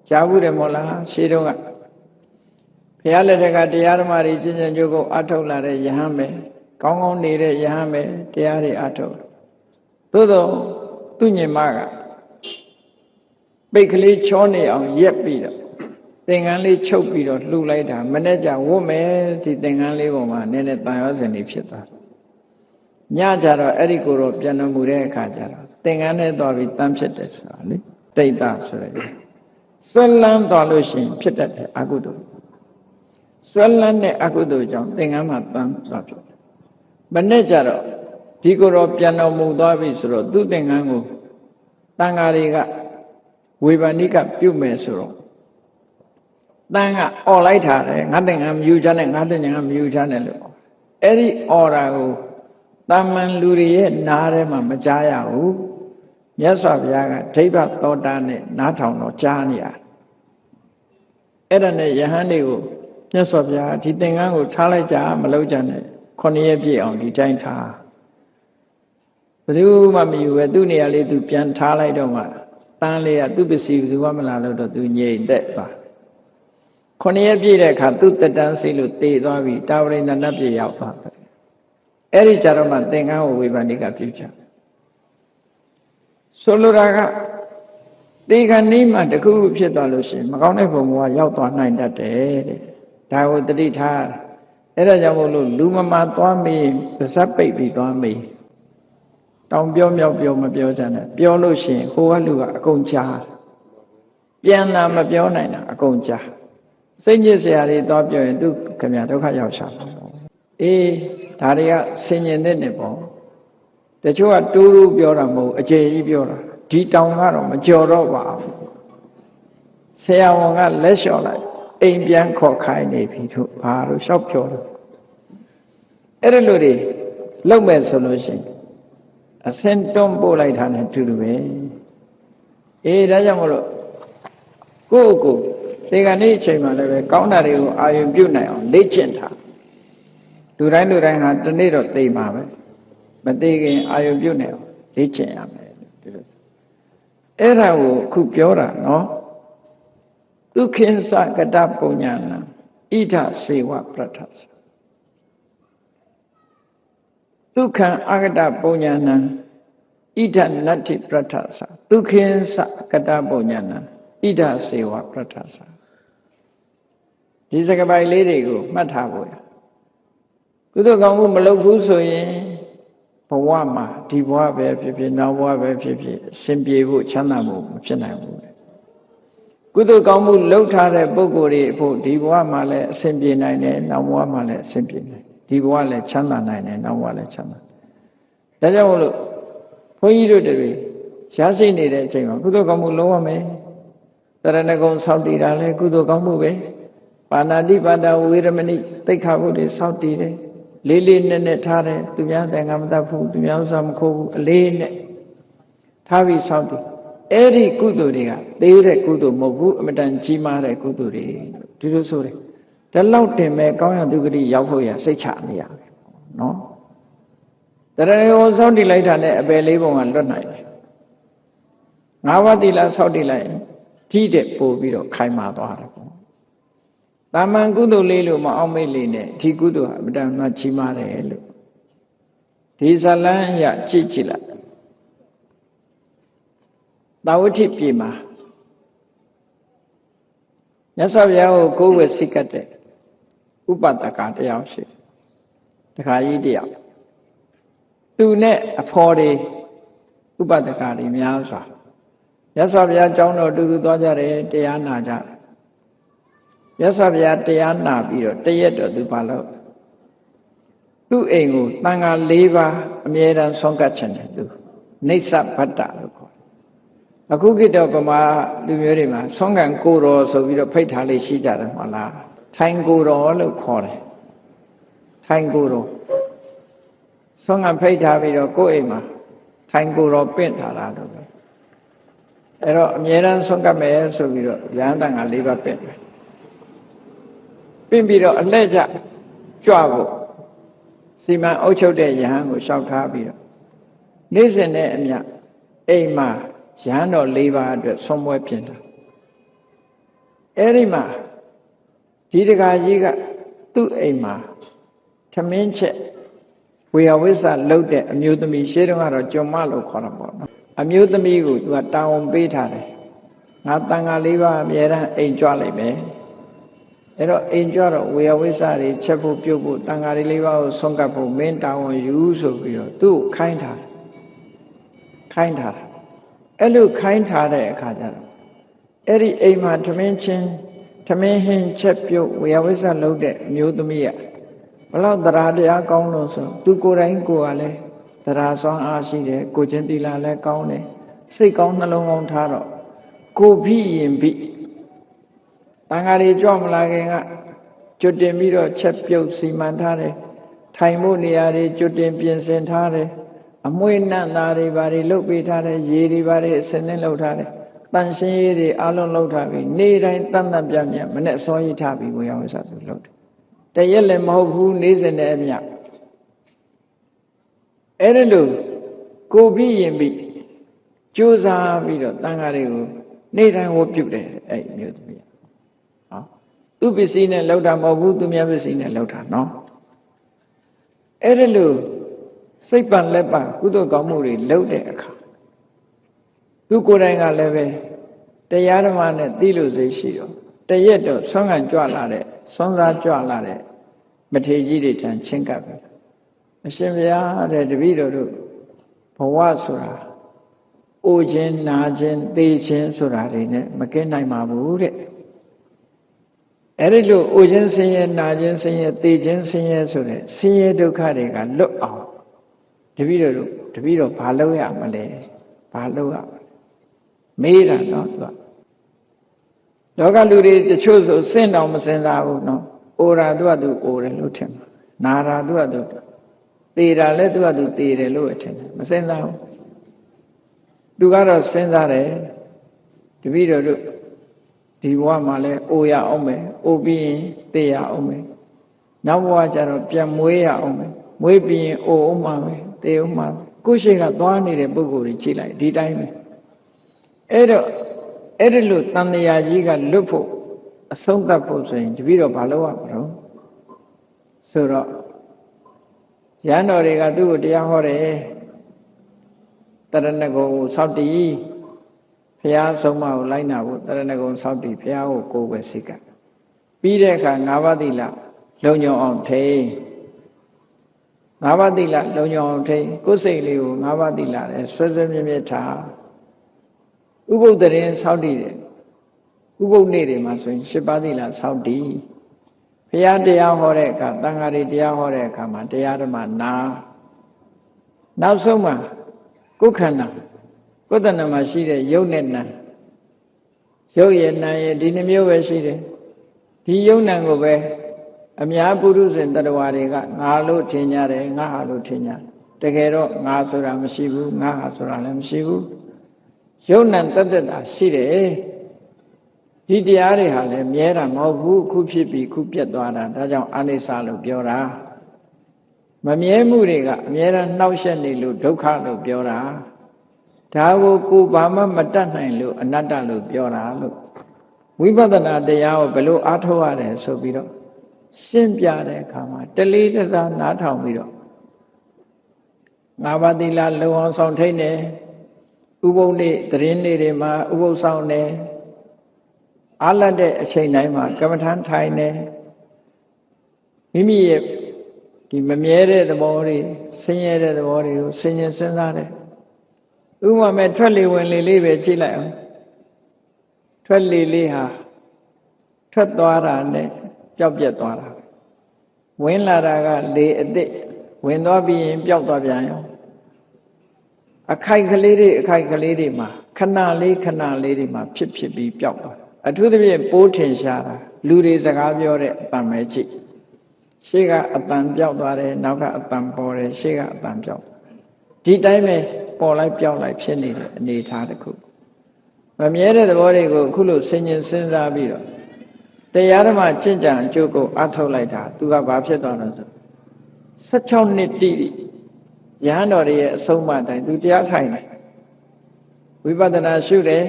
ကြားဘူးတယ်မို့လားရှင်းတော့ကဘုရားလက်ထက်ကတရားဓမ္မတွေချင်းချင်းကြိုးကိုအထုတ်လာတဲ့ယဟန်ပဲကောင်းကောင်းနေတဲ့ယဟန်ပဲတရားတွေအထုတ်သို့တော့သူညင်မကပိတ်ကလေးချောနေအောင်ရက်ပြီးတော့သင်္ကန်းလေးချုပ်ပြီးတော့လှူလိုက်တာမနေ့ကဝတ်မယ်ဒီသင်္ကန်းလေးပေါ်မှာနည်းနည်းတန်ရောစင်လေးဖြစ်သွားညကြတော့အဲ့ဒီကိုတော့ပြန်တော်မူတဲ့အခါကျတော့သင်္ကန်းနဲ့သွားပြီးတန်းဖြစ်တယ်ဆိုတာလေတိတ်တာဆိုရယ်ဆွဲလန်းသွားလို့ရှိရင်ဖြစ်တတ်တယ်အကုသိုလ်ဆွဲလန်းတဲ့အကုသိုလ်ကြောင့်သင်္ကန်းမှာတန်းသွားဖြစ်တယ်မနေ့ကျတော့ဒီကိုတော့ပြန်တော်မူသွားပြီဆိုတော့သူ့သင်္ကန်းကိုတန်ဃာတွေကဝေဘာနိကပြုတ်မယ်ဆိုတော့တန်ကအော်လိုက်တာလေငါသင်္ကန်းမယူချနဲ့ငါသင်္ကန်းမယူချနဲ့လို့အဲ့ဒီအော်တာကိုတာမန်လူတွေရဲ့နားထဲမှာမကြားရဘူးမြတ်စွာဘုရားကဒိဗ္ဗသောတာနဲ့နားထောင်တော့ကြားနေရအဲ့ဒါနဲ့ယဟန်တွေကိုမြတ်စွာဘုရားဒီသင်္ကန်းကိုထားလိုက်ကြမလုပ်ကြနဲ့9 ရက်ပြည့်အောင်ဒီတိုင်းထားဘယ်သူမှမယူပဲသူ့နေရာလေးသူပြန်ထားလိုက်တော့မှတန်းလေးကသူ့ပစ္စည်းဘယ်သူမှမလာလို့တော့သူငြိမ်သက်သွား9 ရက်ပြည့်တဲ့အခါသူ့တက်တန်းစီလို့တည်သွားပြီတာဝရိန္ဒနတ်ပြည်ရောက်သွားတယ်အဲ့ဒီကြတော့မှသင်္ကန်းကိုဝေဘာနိကပြုကြဆိုလိုတာကဒီခဏီးမှတခုခုဖြစ်သွားလို့ရှိရင်မကောင်းတဲ့ဘုံဘဝရောက်သွားနိုင်တတ်တယ်တဲ့ဒါကိုတတိထားအဲ့ဒါကြောင့်မို့လို့လူမမာသွားမေးပါဇက်ပိတ်ပြီးသွားမေးတောင်ပြောမြောက်ပြောမပြောကြနဲ့ပြောလို့ရှိရင်ဟိုကလူကအကုန်ကြားပြန်လာမပြောနိုင်တာအကုန်ကြားစိတ်ညစ်စရာတွေသွားပြောရင်သူခင်ဗျာဒုက္ခရောက်ရှာပါအေးဒါတွေကဆင်ញင်တဲ့နေပေါ့တချို့ကတိုးတိုးပြောတာမဟုတ်အကျေကြီးပြောတာဒီတောင်ကတော့မကြော်တော့ပါဘူးဆရာဝန်ကလက်လျှော့လိုက်အိမ်ပြန်ခေါ်ခိုင်းနေပြီတို့ဘာလို့ရှောက်ပြောတော့အဲ့ဒါလိုတွေလုပ်မဲ့ဆိုလို့ရှိရင်အစင်တွန်းပို့လိုက်တာနဲ့တူတူပဲအေးဒါကြောင့်မလို့ကိုယ့်ကိုဒီကနေ့အချိန်မှလည်းပဲကောင်းတာတွေကိုအာရုံပြုနိုင်အောင်လေ့ကျင့်တာလူတိုင်းဟာတနေ့တော့သိမှာပဲမသိခင်အာရုံပြုနေအောင်လေ့ကျင့်ရမယ်ဒီလိုအဲ့ဒါကိုအခုပြောတာနော်ဒုက္ခိသကတပုညနာဣဒစေဝပရထသဒုက္ခံအကတပုညနာဣဒနတ္ထိပရထသဒုက္ခိသကတပုညနာဣဒစေဝပရထသဒီစကားပိုင်လေးတွေကိုမှတ်ထားဖို့ရကုသိုလ်ကောင်းမှုမလုပ်ဘူးဆိုရင်ဘဝမှာဒီဘဝပဲဖြစ်ဖြစ်နောက်ဘဝပဲဖြစ်ဖြစ်အစဉ်ပြေဖို့ချမ်းသာဖို့မဖြစ်နိုင်ဘူးကုသိုလ်ကောင်းမှုလုပ်ထားတဲ့ပုဂ္ဂိုလ်တွေအဖို့ဒီဘဝမှာလည်းအစဉ်ပြေနိုင်တယ်နောက်ဘဝမှာလည်းအစဉ်ပြေနိုင်ဒီဘဝလည်းချမ်းသာနိုင်တယ်နောက်ဘဝလည်းချမ်းသာဒါကြောင့်မို့လို့ဘုန်းကြီးတို့တွေရရှိနေတဲ့အချိန်မှာကုသိုလ်ကောင်းမှုလုပ်ရမယ်တရဏဂုံဆောက်တည်တာလည်းကုသိုလ်ကောင်းမှုပဲပါဏာတိပါဒဝေရမဏိသိက္ခာပုဒ်တွေဆောက်တည်တယ်လေးလေးနက်နက်ထားတယ်သူများသင်္ကမတတ်ဘူးသူများဥစ္စာမခိုးဘူးအလေးနဲ့ထားပြီးဆောက်တည်အဲ့ဒီကုသိုလ်တွေကသေးတဲ့ကုသိုလ်မဟုတ်ဘူးအမတန်ကြီးမားတဲ့ကုသိုလ်တွေဒီလိုဆိုတယ်ဒါလောက်တင်မဲ့ကောင်းရသူဂတိရောက်ဖို့ရစိတ်ချနေရပဲနော်တရဏဂုံဆောက်တည်လိုက်တာနဲ့အပယ်လေးပုံကလွတ်နိုင်တယ်၅ပါးသီလဆောက်တည်လိုက်ထိတဲ့ပို့ပြီးတော့ခိုင်မာသွားတယ်ပေါ့တာမန်ကုသိုလ်လေးလို့မအောင်မေ့လေနဲ့ဒီကုသိုလ်ဟာအမတန်မှကြီးမားတယ်လို့ဒီဇလန်းရကြည့်လိုက်သာဝတိပြည်မှာမြတ်စွာဘုရားကိုကိုယ်ဝယ်စိတ်ကတ်တဲ့ဥပဒကတယောက်ရှိတခါကြီးတယောက်သူနဲ့အဖော်တွေဥပဒကတွေများစွာမြတ်စွာဘုရားကျောင်းတော်တူတူသွားကြတယ်တရားနာကြတယ်မြတ်စွာဘုရားတရားနာပြီးတော့တရက်တော့သူပါလို့သူ့အိမ်ကိုတန်ခါ၄ပါးအမြဲတမ်းဆွမ်းကပ်ချင်တယ်သူနိစ္စဗတ္တလို့ခေါ်တယ်အခုခေတ်တော့ဗမာလူမျိုးတွေမှာဆွမ်းကန်ကိုတော်ဆိုပြီးတော့ဖိတ်ထားလေးရှိကြတယ်မဟုတ်လားထိုင်ကိုတော်လို့ခေါ်တယ်ထိုင်ကိုတော်ဆွမ်းကန်ဖိတ်ထားပြီးတော့ကိုယ့်အိမ်မှာထိုင်ကိုတော်ပင့်ထားတာလို့ပဲအဲ့တော့အမြဲတမ်းဆွမ်းကပ်မယ်ဆိုပြီးတော့ရဟန်းတန်ခါ၄ပါးပင့်တယ်ပင့်ပြီးတော့အလှည့်ကျကြွဖို့စီမံအုပ်ချုပ်တဲ့ယဟန်ကိုလျှောက်ထားပြီးတော့နေ့စဉ်နဲ့အမျှအိမ်မှာယဟန်တော်၄ပါးအတွက်ဆွမ်းပွဲပြင်တာ အဲ့ဒီမှာဒီတကာကြီးကသူ့အိမ်မှာထမင်းချက်ဝေယဝိဆလှုပ်တဲ့အမျိုးသမီးရှေးတုန်းကတော့ကျွန်မလို့ခေါ်တာပေါ့နော်အမျိုးသမီးကိုသူကတာဝန်ပေးထားတယ်ငါတန်ခါ၄ပါးအမြဲတမ်းအိမ်ကြွလိုက်မယ်အဲ့တော့အိမ်ကြွတော့ဝေယဝိဆတွေချက်ဖို့ပြုတ်ဖို့တန်ခါ၄ပါးကိုဆုံးကပ်ဖို့မင်းတာဝန်ယူဆိုပြီးတော့သူ့ကိုခိုင်းထားတယ်အဲ့လိုခိုင်းထားတဲ့အခါကျတော့အဲ့ဒီအိမ်မှာထမင်းဟင်းချက်ပြုတ်ဝေယဝိဆလှုပ်တဲ့အမျိုးသမီးကဘလောက်တရားတရားကောင်းလို့ဆိုသူကိုယ်တိုင်ကိုယ်ကလည်းတရားစွမ်းအားရှိတယ်ကိုချင်းတီလာလည်းကောင်းတယ်စိတ်ကောင်းနှလုံးကောင်းထားတော့ကိုဖိရင်ဖိတန်ဃာတွေကြွမလာခင်ကကျွတ်တင်ပြီးတော့ချက်ပြုတ်စီမံထားတယ်ထိုင်ဖို့နေရာတွေကျွတ်တင်ပြင်ဆင်ထားတယ်အမွှေးနတ်သားတွေဘာတွေလုပ်ပေးထားတယ်ရေတွေဘာတွေအစင်းနဲ့လုပ်ထားတယ်တန်ရှင်းရေးတွေအလုံးလုပ်ထားပြီးနေ့တိုင်းတန်တန်ပြပြမနဲ့စောရေးထားပြီးဝေယဝိဆသူလုပ်တယ်တရက်လည်းမဟုတ်ဘူးနေ့စဉ်နဲ့အမျှအဲ့ဒါလို့ကိုပြီးရင်ပြီးကြိုးစားပြီးတော့တန်ဃာတွေကိုနေ့တိုင်းဝတ်ပြုတယ်အဲ့မျိုးသမီးဟောသူပစ္စည်းနဲ့လောက်တာမဟုတ်ဘူးသူများပစ္စည်းနဲ့လောက်တာနော်အဲ့ဒါလို့စိတ်ပန်လက်ပန်ကုသိုလ်ကောင်းမှုတွေလုပ်တဲ့အခါသူကိုယ်တိုင်ကလည်းပဲတရားဓမ္မနဲ့သိလို့စိတ်ရှိတော့တရက်တော့ဆွမ်းခံကြွလာတဲ့ဆွမ်းစားကြွလာတဲ့မထေရကြီးတွေထံချင်းကပ်ပြီအရှင်ဘုရားတဲ့တပည့်တော်တို့ဘဝဆိုတာအိုခြင်းနာခြင်းသေခြင်းဆိုတာတွေနဲ့မကင်းနိုင်ပါဘူးတဲ့အဲ့ဒီလိုအိုခြင်းဆင်းရဲနာခြင်းဆင်းရဲသေခြင်းဆင်းရဲဆိုတဲ့ဆင်းရဲဒုက္ခတွေကလွတ်အောင်တပည့်တော်ဘာလုပ်ရမလဲဘာလုပ်ရမေးတာနော်သူကလောကလူတွေတချို့ဆိုစဉ်းတောင်မစဉ်းစားဘူးနော်အိုတာသူကသူအိုတယ်လို့ထင်မှာနာတာသူကသူသေတာလည်းသူကသူသေတယ်လို့ထင်တယ်မစဉ်းစားဘူးသူကတော့စဉ်းစားတယ်တပည့်တော်တို့ဒီဘဝမှာလည်းအိုရအောင်မယ်အိုပြီးရင်သေရအောင်မယ်နောက်ဘဝကျတော့ပြန်မွေးရအောင်မယ်မွေးပြီးရင်အိုအောင်မှာပဲသေအောင်မှာကိုယ်ရှိကသွားနေတဲ့ပုဂ္ဂိုလ်ကြီးကြည့်လိုက်ဒီတိုင်းပဲအဲ့ဒီလိုတန်တရားကြီးကလွတ်ဖို့အဆုံးသတ်ဖို့ဆိုရင်တပည့်တော်ဘာလုပ်ရမလို့ဆိုတော့ရဟန်းတော်တွေကသူ့ကိုတရားဟောတယ်တရဏဂုံကိုစောင့်တည်ဘုရားဆုံးမကိုလိုက်နာဖို့တရဏဂုံစောင့်တည်ဘုရားကိုကိုယ်ပဲစိတ်ကပြီးတဲ့အခါ၅ပါးသီလလုံညုံအောင်ထိန်၅ပါးသီလလုံညုံအောင်ထိန်ကိုယ်စိတ်လေးကို၅ပါးသီလနဲ့ဆွဲဆွဲမြဲမြဲထားဥပုသ်တရင်စောင့်တည်တယ်ဥပုသ်နေ့တွေမှာဆိုရင်၈ပါးသီလစောင့်တည်ဘုရားတရားဟောတဲ့အခါတန်ဃာတွေတရားဟောတဲ့အခါမှာတရားဓမ္မနာနောက်ဆုံးမှာကိုယ်ခန္ဓာကိုယ်တဏ္ဍာမှာရှိတဲ့ယုတ်နဲ့နာရုပ်ရည်နာရည်ဒီနှမျိုးပဲရှိတယ်ဒီယုတ်နံကိုပဲအများပုရုဇဉ်တ attva တွေကငါလို့ထင်ကြတယ်ငါဟာလို့ထင်ကြတကယ်တော့ငါဆိုတာမရှိဘူးငါဟာဆိုတာလည်းမရှိဘူးယုတ်နံတသက်တာရှိတယ်ဒီတရားတွေဟာလည်းမြဲတာမဟုတ်ဘူးခုဖြစ်ပြီးခုပြတ်သွားတာဒါကြောင့်အနိစ္စလို့ပြောတာမမြဲမှုတွေကအမြဲတမ်းနှောက်ယှက်နေလို့ဒုက္ခလို့ပြောတာဒါကိုဘာမှမတတ်နိုင်လို့အနတ္တလို့ပြောတာလို့ဝိပဿနာတရားကိုဘယ်လိုအားထုတ်ရတယ်ဆိုပြီးတော့ရှင်းပြတဲ့အခါမှာတလေးတစားနားထောင်ပြီးတော့ငါးပါးသီလလုံအောင်ဆောင်ထိန်တယ်ဥပုသ်နေ့သတင်းနေ့တွေမှာဥပုသ်ဆောင်တယ်အားလတ်တဲ့အချိန်တိုင်းမှာကမ္မထမ်းထိုင်တယ်မိမိရဲ့ဒီမမြဲတဲ့သဘောတွေဆင်းရဲတဲ့သဘောတွေကိုဆင်ញင်စဉ်းစားတယ်ဥပမာမဲ့ထွက်လေဝင်လေလေးပဲကြည့်လိုက်အောင်ထွက်လေလေးဟာထွက်သွားတာနဲ့ပျောက်ပြက်သွားတာဝင်လာတာကလေအစ်စ်ဝင်သွားပြီးရင်ပျောက်သွားပြန်ရောအခိုက်ကလေးတွေမှာခဏလေးတွေမှာဖြစ်ပြီးပျောက်သွားအထူးသဖြင့်ပိုးထင်ရှားတာလူတွေစကားပြောတဲ့အတန်ပဲကြည့်ရှေ့ကအတန်ပျောက်သွားတယ်နောက်ကအတန်ပေါ်တယ်ရှေ့ကအတန်ပျောက်ဒီတိုင်းပဲပေါ်လိုက်ပျောက်လိုက်ဖြစ်နေတဲ့အနေအထားတစ်ခုမမြဲတဲ့သဘောတွေကိုအခုလို့ဆင်ញင်စဉ်းစားပြီးတော့တရားဓမ္မကျင့်ကြံအကျိုးကိုအထောက်လိုက်တာသူကဘာဖြစ်သွားလဲဆို16နှစ်တိတိရဟန်းတော်ရဲ့အဆုံးအမတိုင်းသူတရားထိုင်တယ်ဝိပဿနာရှုတယ်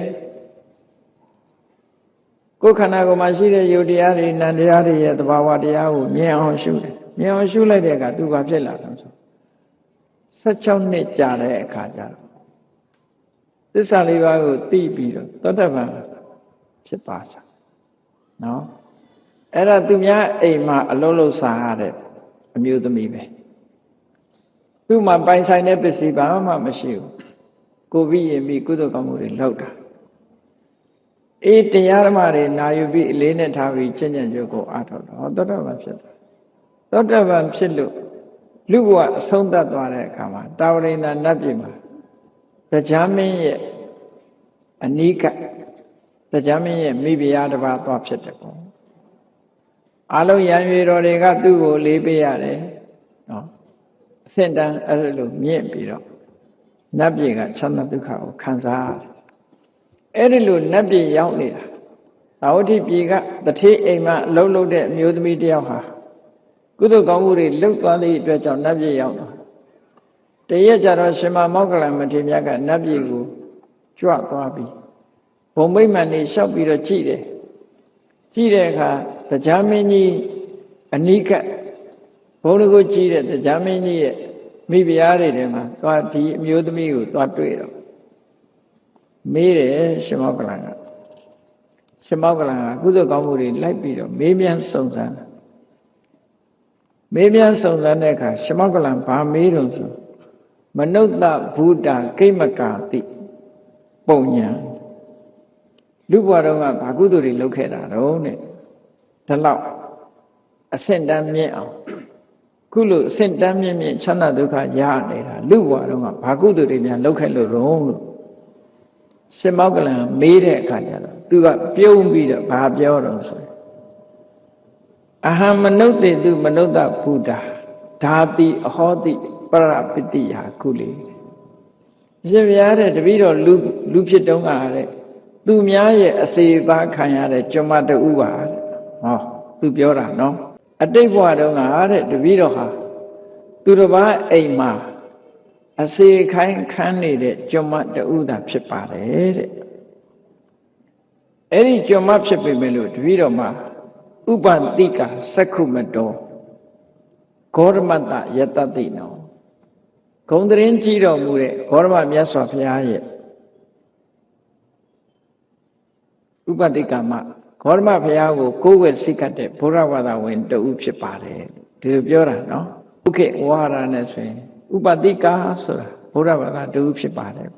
ကိုယ်ခန္ဓာကိုယ်မှာရှိတဲ့ယုတ်တရားတွေနံတရားတွေရဲ့သဘာဝတရားကိုမြင်အောင်ရှုတယ်မြင်အောင်ရှုလိုက်တဲ့အခါသူဘာဖြစ်လာလဲဆို16နှစ်ကြာတဲ့အခါကျတော့သစ္စာလေးပါးကိုသိပြီးတော့သောတပန်ဖြစ်သွားကြနော်အဲ့ဒါသူများအိမ်မှာအလုံးလုံးစားရတဲ့အမျိုးသမီးပဲသူ့မှာပိုင်ဆိုင်တဲ့ပစ္စည်းဘာမှမရှိဘူးကိုပြီးရင်ပြီးကုသိုလ်ကောင်းမှုတွေလုပ်တာအေးတရားဓမ္မတွေနာယူပြီးအလေးနဲ့ထားပြီးကျင့်ကြံကြိုးကိုအားထုတ်တော့သောတပန်ဖြစ်သွားသောတပန်ဖြစ်လို့လူဘဝအဆုံးသတ်သွားတဲ့အခါမှာတာဝရိန္ဒနတ်ပြည်မှာတရားမင်းရဲ့အနိကတရားမင်းရဲ့မိဖုရားတစ်ပါးသွားဖြစ်တယ်ပေါ့အလုံးရံရွေတော်တွေကသူ့ကိုလေးပေးရတယ်နော်အစင်တန်းအဲ့လိုမြင့်ပြီးတော့နတ်ပြည်ကချမ်းသာဒုက္ခကိုခံစားရတယ်အဲ့ဒီလိုနတ်ပြည်ရောက်နေတာသာဝတိပြည်ကတထေးအိမ်မှာအလုံးလုံးတဲ့အမျိုးသမီးတယောက်ဟာကုသိုလ်ကောင်းမှုတွေလှုပ်သွားသည့်အတွက်ကြောင့်နတ်ပြည်ရောက်သွားတရက်ကြတော့ရှင်မမောက္ကလံမထေရမြတ်ကနတ်ပြည်ကိုကြွသွားပြီးဘုံမိမ့်မှန်နေလျှောက်ပြီးတော့ကြည့်တယ်ကြည့်တဲ့အခါတရားမင်းကြီးအနိကဘုံကိုကြည့်တဲ့တရားမင်းကြီးရဲ့မိဖုရားတွေထဲမှာသွားဒီအမျိုးသမီးကိုသွားတွေ့တော့မေးတယ်ရှင်မောက္ကလံကရှင်မောက္ကလံကကုသိုလ်ကောင်းမှုတွေလိုက်ပြီးတော့မေးမြန်းစုံစမ်းတဲ့အခါရှင်မောက္ကလံဘာမေးတော့ဆိုမနုဿဘုဒ္ဓကိမကာတိပုံညာလူဘဝတုန်းကဘာကုသိုလ်တွေလုပ်ခဲ့တာတော့တဲ့ဒါလောက်အဆင့်တန်းမြင့်အောင်ခုလိုအဆင့်တန်းမြင့်ချမ်းသာဒုက္ခရနေတာလူဘဝတုန်းကဘာကုသိုလ်တွေများလုပ်ခဲ့လို့တော့လို့ရှင်မောက္ကလံမေးတဲ့အခါကျတော့သူကပြုံးပြီးတော့ဘာပြောတော့ဆိုအဟံမနုဿေတုမနုဿဘုဒ္ဓဓာတိအဟောတိပရပတ္တိဟာခုလေရှင်ဘုရားတဲ့တပည့်တော်လူဖြစ်တုန်းကတဲ့သူများရဲ့အစေပါခံရတဲ့ကျွမ်းမတူပါတဲ့ဟောသူပြောတာနော်အတိတ်ဘဝတုန်းကတဲ့တပည့်တော်ဟာသူတစ်ပါးအိမ်မှာအစေခိုင်းခန်းနေတဲ့ကျွမ်းမတူတာဖြစ်ပါတယ်တဲ့အဲ့ဒီကျွမ်းမဖြစ်ပေမဲ့လို့တပည့်တော်မှာဥပတိကသက္ခုမတောဂေါရမတ္တယတတိနောဂုံတရင်ကြည်တော်မူတဲ့ဂေါရမမြတ်စွာဘုရားရဲ့ဥပတိကမဂေါရမဘုရားကိုကိုးကွယ်စိတ်ကပ်တဲ့ဘုရားဝါဒဝင်တူဖြစ်ပါတယ်ဒီလိုပြောတာနော်ဥခေဝါရနဲ့ဆိုရင်ဥပတိကဆိုတာဘုရားဝါဒတူဖြစ်ပါတယ်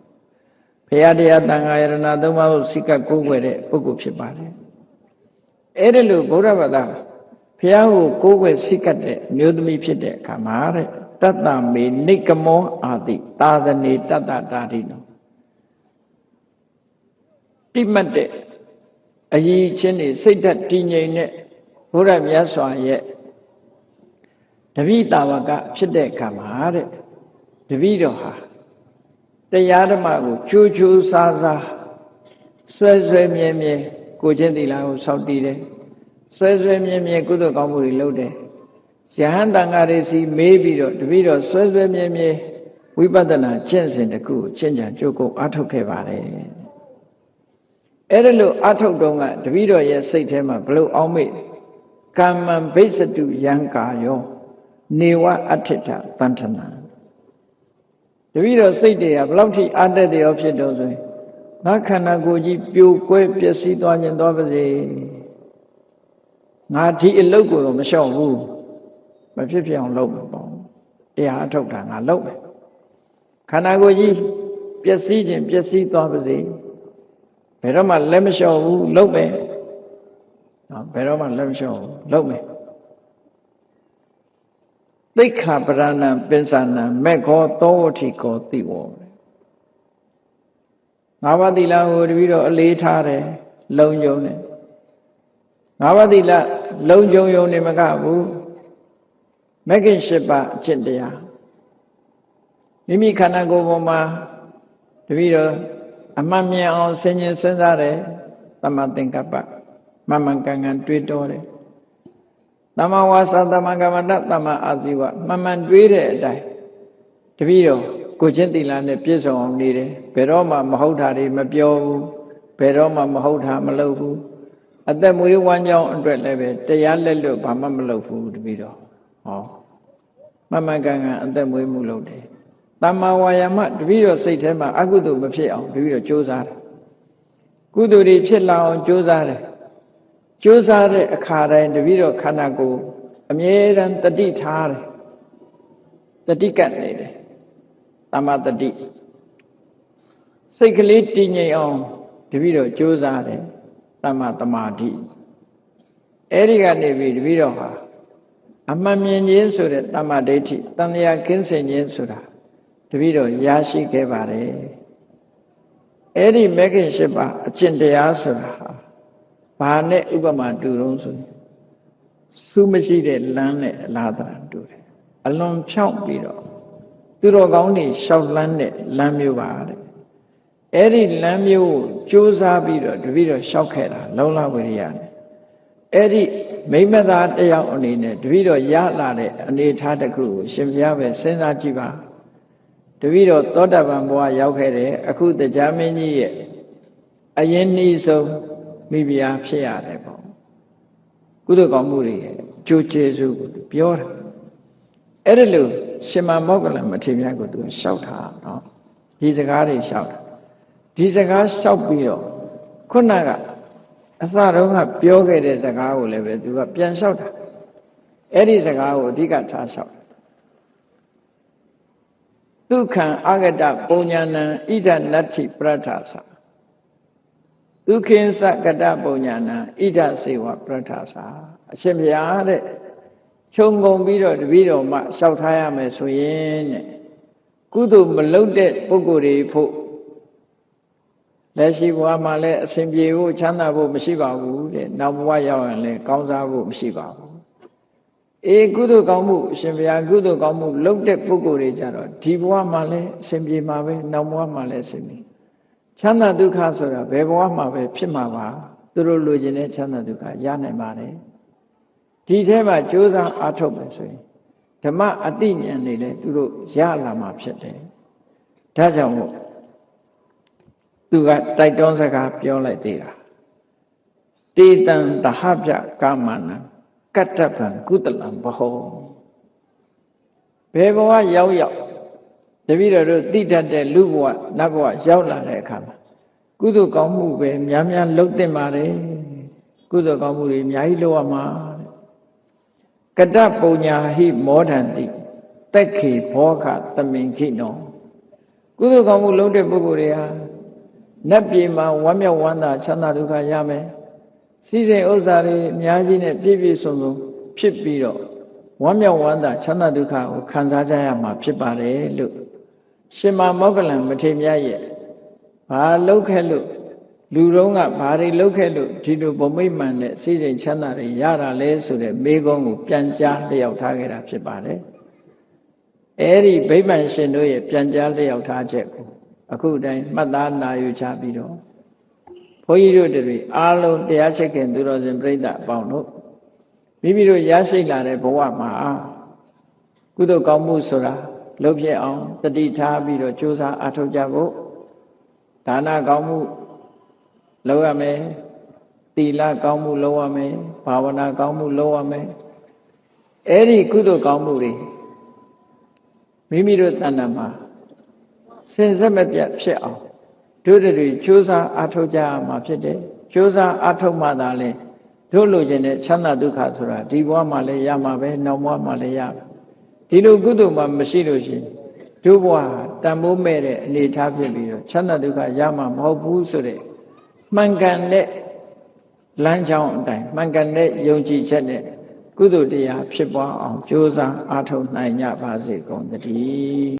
ဘုရားတရားတန်ခါယရဏသုံးပါးကိုစိတ်ကပ်ကိုးကွယ်တဲ့ပုဂ္ဂိုလ်ဖြစ်ပါတယ်အဲ့ဒီလိုဘုရားဝါဒဘုရားကိုကိုးကွယ်စိတ်ကပ်တဲ့မျိုးသမီးဖြစ်တဲ့အခါမှာတဲ့တတ္တမေနိကမောအာတိသာသနေတတ္တတာတိနောတိမတ်တဲ့အည်ချင်းနေစိတ်ဓာတ်တည်ငြိမ်တဲ့ဘုရားမြတ်စွာရဲ့တပိတာဝကဖြစ်တဲ့အခါမှာတဲ့တပိတော်ဟာတရားဓမ္မကိုချူချူစားစားဆွဲဆွဲမြဲမြဲကိုချင်းသီလကိုစောင့်တည်တယ်ဆွဲဆွဲမြဲမြဲကုသိုလ်ကောင်းမှုတွေလုပ်တယ်ယဟန်တန်ဃာတွေစီမေးပြီးတော့တပည့်တော်ဆွဲဆွဲမြဲမြဲဝိပဿနာကျင့်စဉ်တစ်ခုကိုကျင့်ကြံကြိုးကိုအားထုတ်ခဲ့ပါတယ်အဲ့ဒါလို့အားထုတ်တော့ကတပည့်တော်ရဲ့စိတ်ထဲမှာဘလို့အောင်းမေ့ကမ္မံဘိစ္ဆတုယံကာယောနေဝအဋ္ဌိတသန္ထနာတပည့်တော်စိတ်တွေကဘလောက်ထိအားတက်တယ်ရောဖြစ်တော့ဆိုရင်ငါခန္ဓာကိုယ်ကြီးပြိုကွဲပျက်စီးသွားခြင်းသွားပါစေငါဒီအလုပ်ကိုတော့မလျှော့ဘူးမဖြစ်ဖြစ်အောင်လုပ်မှာပေါ့တရားအထုတ်တာငါလုပ်မယ်ခန္ဓာကိုယ်ကြီးပျက်စီးခြင်းပျက်စီးသွားပါစေဘယ်တော့မှလက်မလျှော့ဘူးလုပ်မယ်နော်ဘယ်တော့မှလက်မလျှော့ဘူးလုပ်မယ်သိက္ခာပရဏံပင်စနံမေခောသောဝတိကောတိဝောငါးပါးသီလကိုတပည့်တော်အလေးထားတယ်လုံယုံတယ်ငါးပါးသီလလုံယုံနေမကဘူးမဂ္ဂင်၈ပါးအကျင့်တရားမိမိခန္ဓာကိုယ်ပေါ်မှာတပည့်တော်အမှန်မြင်အောင်ဆင်ញင်စဉ်းစားတယ်သမသင်္ကပ္ပမမှန်ကန်ကန်တွေးတောတယ်သမဝါစာသမကမ္မန္တသမအာဇီဝမှန်တွေးတဲ့အတိုင်းတပည့်တော်ကိုချင်းသီလနဲ့ပြည့်စုံအောင်နေတယ်ဘယ်တော့မှမဟုတ်တာတွေမပြောဘူးဘယ်တော့မှမဟုတ်တာမလုပ်ဘူး အသက်မွေးဝမ်းကြောင်းအတွက်လည်းပဲတရားလက်လွတ်ဘာမှမလုပ်ဘူးတပည့်တော်ဟောမမှန်ကန်ကန်အသက်မွေးမှုလုပ်တယ်တမ္မာဝါယာမတပည့်တော်စိတ်ထဲမှာအကုသိုလ်မဖြစ်အောင်တပည့်တော်ကြိုးစားတယ်ကုသိုလ်တွေဖြစ်လာအောင်ကြိုးစားတယ်ကြိုးစားတဲ့အခါတိုင်းတပည့်တော်ခန္ဓာကိုယ်အမြဲတမ်းတတိထားတယ်တတိကပ်နေတယ်တမ္မာတတိစိတ်ကလေးတည်ငြိမ်အောင်တပည့်တော်ကြိုးစားတယ်တမ္မာသမာဓိအဲ့ဒီကနေပြီးတပည့်တော်ဟာအမှန်မြင်ခြင်းဆိုတဲ့တမ္မာဒိဋ္ဌိတန်တရားကင်းစင်ခြင်းဆိုတာတပည့်တော်ရရှိခဲ့ပါတယ်အဲ့ဒီမဂ္ဂင်၈ပါးအကျင့်တရားဆိုတာဟာဘာနဲ့ဥပမာတူတုံးဆိုရင်စူးမရှိတဲ့လမ်းနဲ့အလားတန်တူတယ်အလွန်ဖြောင့်ပြီးတော့သူတော်ကောင်းတွေရှောက်လန်းတဲ့လမ်းမျိုးပါတဲ့အဲ့ဒီလမ်းမျိုးကိုကြိုးစားပြီးတော့တပည့်တော်ရှောက်ခဲ့တာလုံလဝိရိယနဲ့အဲ့ဒီမိမ္မသားတယောက်အနေနဲ့တပည့်တော်ရလာတဲ့အနေထားတစ်ခုကိုရှင်ဘုရားပဲစဉ်းစားကြည့်ပါတပည့်တော်သောတာပန်ဘဝရောက်ခဲ့တယ်အခုတရားမင်းကြီးရဲ့အရင်နှီးဆုံးမိဖုရားဖြစ်ရတယ်ပေါ့ကုသိုလ်ကောင်းမှုတွေကြိုးကျေစုကိုပြောတာအဲ့ဒါလို့ရှင်မမောက္ကလမထေရမြတ်ကိုသူလျှောက်တာနော်ဒီစကားတွေလျှောက်တာဒီစကားလျှောက်ပြီးတော့ခုနကအစတုန်းကပြောခဲ့တဲ့စကားကိုလည်းပဲသူကပြန်လျှောက်တာအဲ့ဒီစကားကိုအဓိကထားလျှောက်ဒုက္ခံအာဂတပုံညာဏံဣဒနတ္ထိပရထသဒုက္ခိသကတပုံညာဏံဣဒစေဝပရထသအရှင်ဘုရားတဲ့ခြုံငုံပြီးတော့တပည့်တော်မှလျှောက်ထားရမယ်ဆိုရင်တဲ့ကုသိုလ်မလုပ်တဲ့ပုဂ္ဂိုလ်တွေဖို့လက်ရှိဘဝမှာလည်းအစဉ်ပြေဖို့ချမ်းသာဖို့မရှိပါဘူးတဲ့နောက်ဘဝရောက်ရင်လည်းကောင်းစားဖို့မရှိပါဘူးကုသိုလ်ကောင်းမှုအရှင်ဘုရားကုသိုလ်ကောင်းမှုလုပ်တဲ့ပုဂ္ဂိုလ်တွေကြတော့ဒီဘဝမှာလည်းအစဉ်ပြေမှာပဲနောက်ဘဝမှာလည်းအစဉ်ပြေချမ်းသာဒုက္ခဆိုတာဘယ်ဘဝမှာပဲဖြစ်မှာပါသူတို့လိုချင်တဲ့ချမ်းသာဒုက္ခရနိုင်ပါတယ်ဒီထဲမှာကြိုးစားအားထုတ်မယ်ဆိုရင်ဓမ္မအတိဉာဏ်တွေလည်းသူတို့ရလာမှာဖြစ်တယ်ဒါကြောင့်မို့သူကတိုက်တွန်းစကားပြောလိုက်သေးတာတေတံတဟပြကာမနံကတ္တဗံကုသလံဘဟောဘယ်ဘဝရောက်ရောက်တပည့်တော်တို့သိတတ်တဲ့လူဘဝနတ်ဘဝရောက်လာတဲ့အခါမှာကုသိုလ်ကောင်းမှုပဲများများလုပ်သင့်ပါတယ်ကုသိုလ်ကောင်းမှုတွေအများကြီးလုပ်ရမှာကတ္တပုညာဟိမောဒန္တိသက်ခေဘောခသမင်ခိနောကုသိုလ်ကောင်းမှုလုပ်တဲ့ပုဂ္ဂိုလ်တွေဟာနတ်ပြည်မှာဝမ်းမြောက်ဝမ်းသာချမ်းသာဒုက္ခရမယ်စည်းစိမ်ဥစ္စာတွေအများကြီးနဲ့ပြည့်ပြည့်စုံစုံဖြစ်ပြီးတော့ဝမ်းမြောက်ဝမ်းသာချမ်းသာဒုက္ခကိုခံစားကြရမှာဖြစ်ပါတယ်လို့ရှင်မမောက္ကလံမထေရမြတ်ရဲ့ဘာလုပ်ခဲ့လို့လူတုံးကဘာတွေလုပ်ခဲ့လို့ဒီလိုဗမိတ်မှန်တဲ့စည်းစိမ်ချမ်းသာတွေရတာလဲဆိုတဲ့မေးခွန်းကိုပြန်ကြားလျှောက်ထားခဲ့တာဖြစ်ပါတယ်အဲဒီဗိမာန်ရှင်တို့ရဲ့ပြန်ကြားလျှောက်ထားချက်ကိုအခုတိုင်းမှတ်သားနာယူချပြီးတော့ဘုန်းကြီးတို့တွေအားလုံးတရားချစ်ခင်သူတော်စင်ပြိဿအပေါင်းတို့မိမိတို့ရရှိလာတဲ့ဘဝမှာကုသိုလ်ကောင်းမှုဆိုတာလုပ်ဖြစ်အောင်တတိထားပြီးတော့ကြိုးစားအားထုတ်ကြဖို့ဒါနကောင်းမှုလုပ်ရမယ်သီလကောင်းမှုလုပ်ရမယ်ဘာဝနာကောင်းမှုလုပ်ရမယ်အဲ့ဒီကုသိုလ်ကောင်းမှုတွေမိမိတို့တဏ္ဍာမှာစင်စက်မပြတ်ဖြစ်အောင်တို့တွေကြိုးစားအားထုတ်ကြရမှာဖြစ်တယ်ကြိုးစားအားထုတ်မှသာလေတို့လိုချင်တဲ့ချမ်းသာဒုက္ခဆိုတာဒီဘဝမှာလည်းရမှာပဲနောက်ဘဝမှာလည်းရမယ်ဒီလိုကုသိုလ်မှမရှိလို့ရှိရင်တို့ဘဝတန်ဖိုးမဲ့တဲ့အနေထားဖြစ်ပြီးတော့ချမ်းသာဒုက္ခရမှာမဟုတ်ဘူးဆိုတဲ့မှန်ကန်တဲ့လမ်းကြောင်းအတိုင်းမှန်ကန်တဲ့ယုံကြည်ချက်နဲ့ကုသိုလ်တရားဖြစ်ပွားအောင်ကြိုးစားအားထုတ်နိုင်ကြပါစေကုန်သတည်း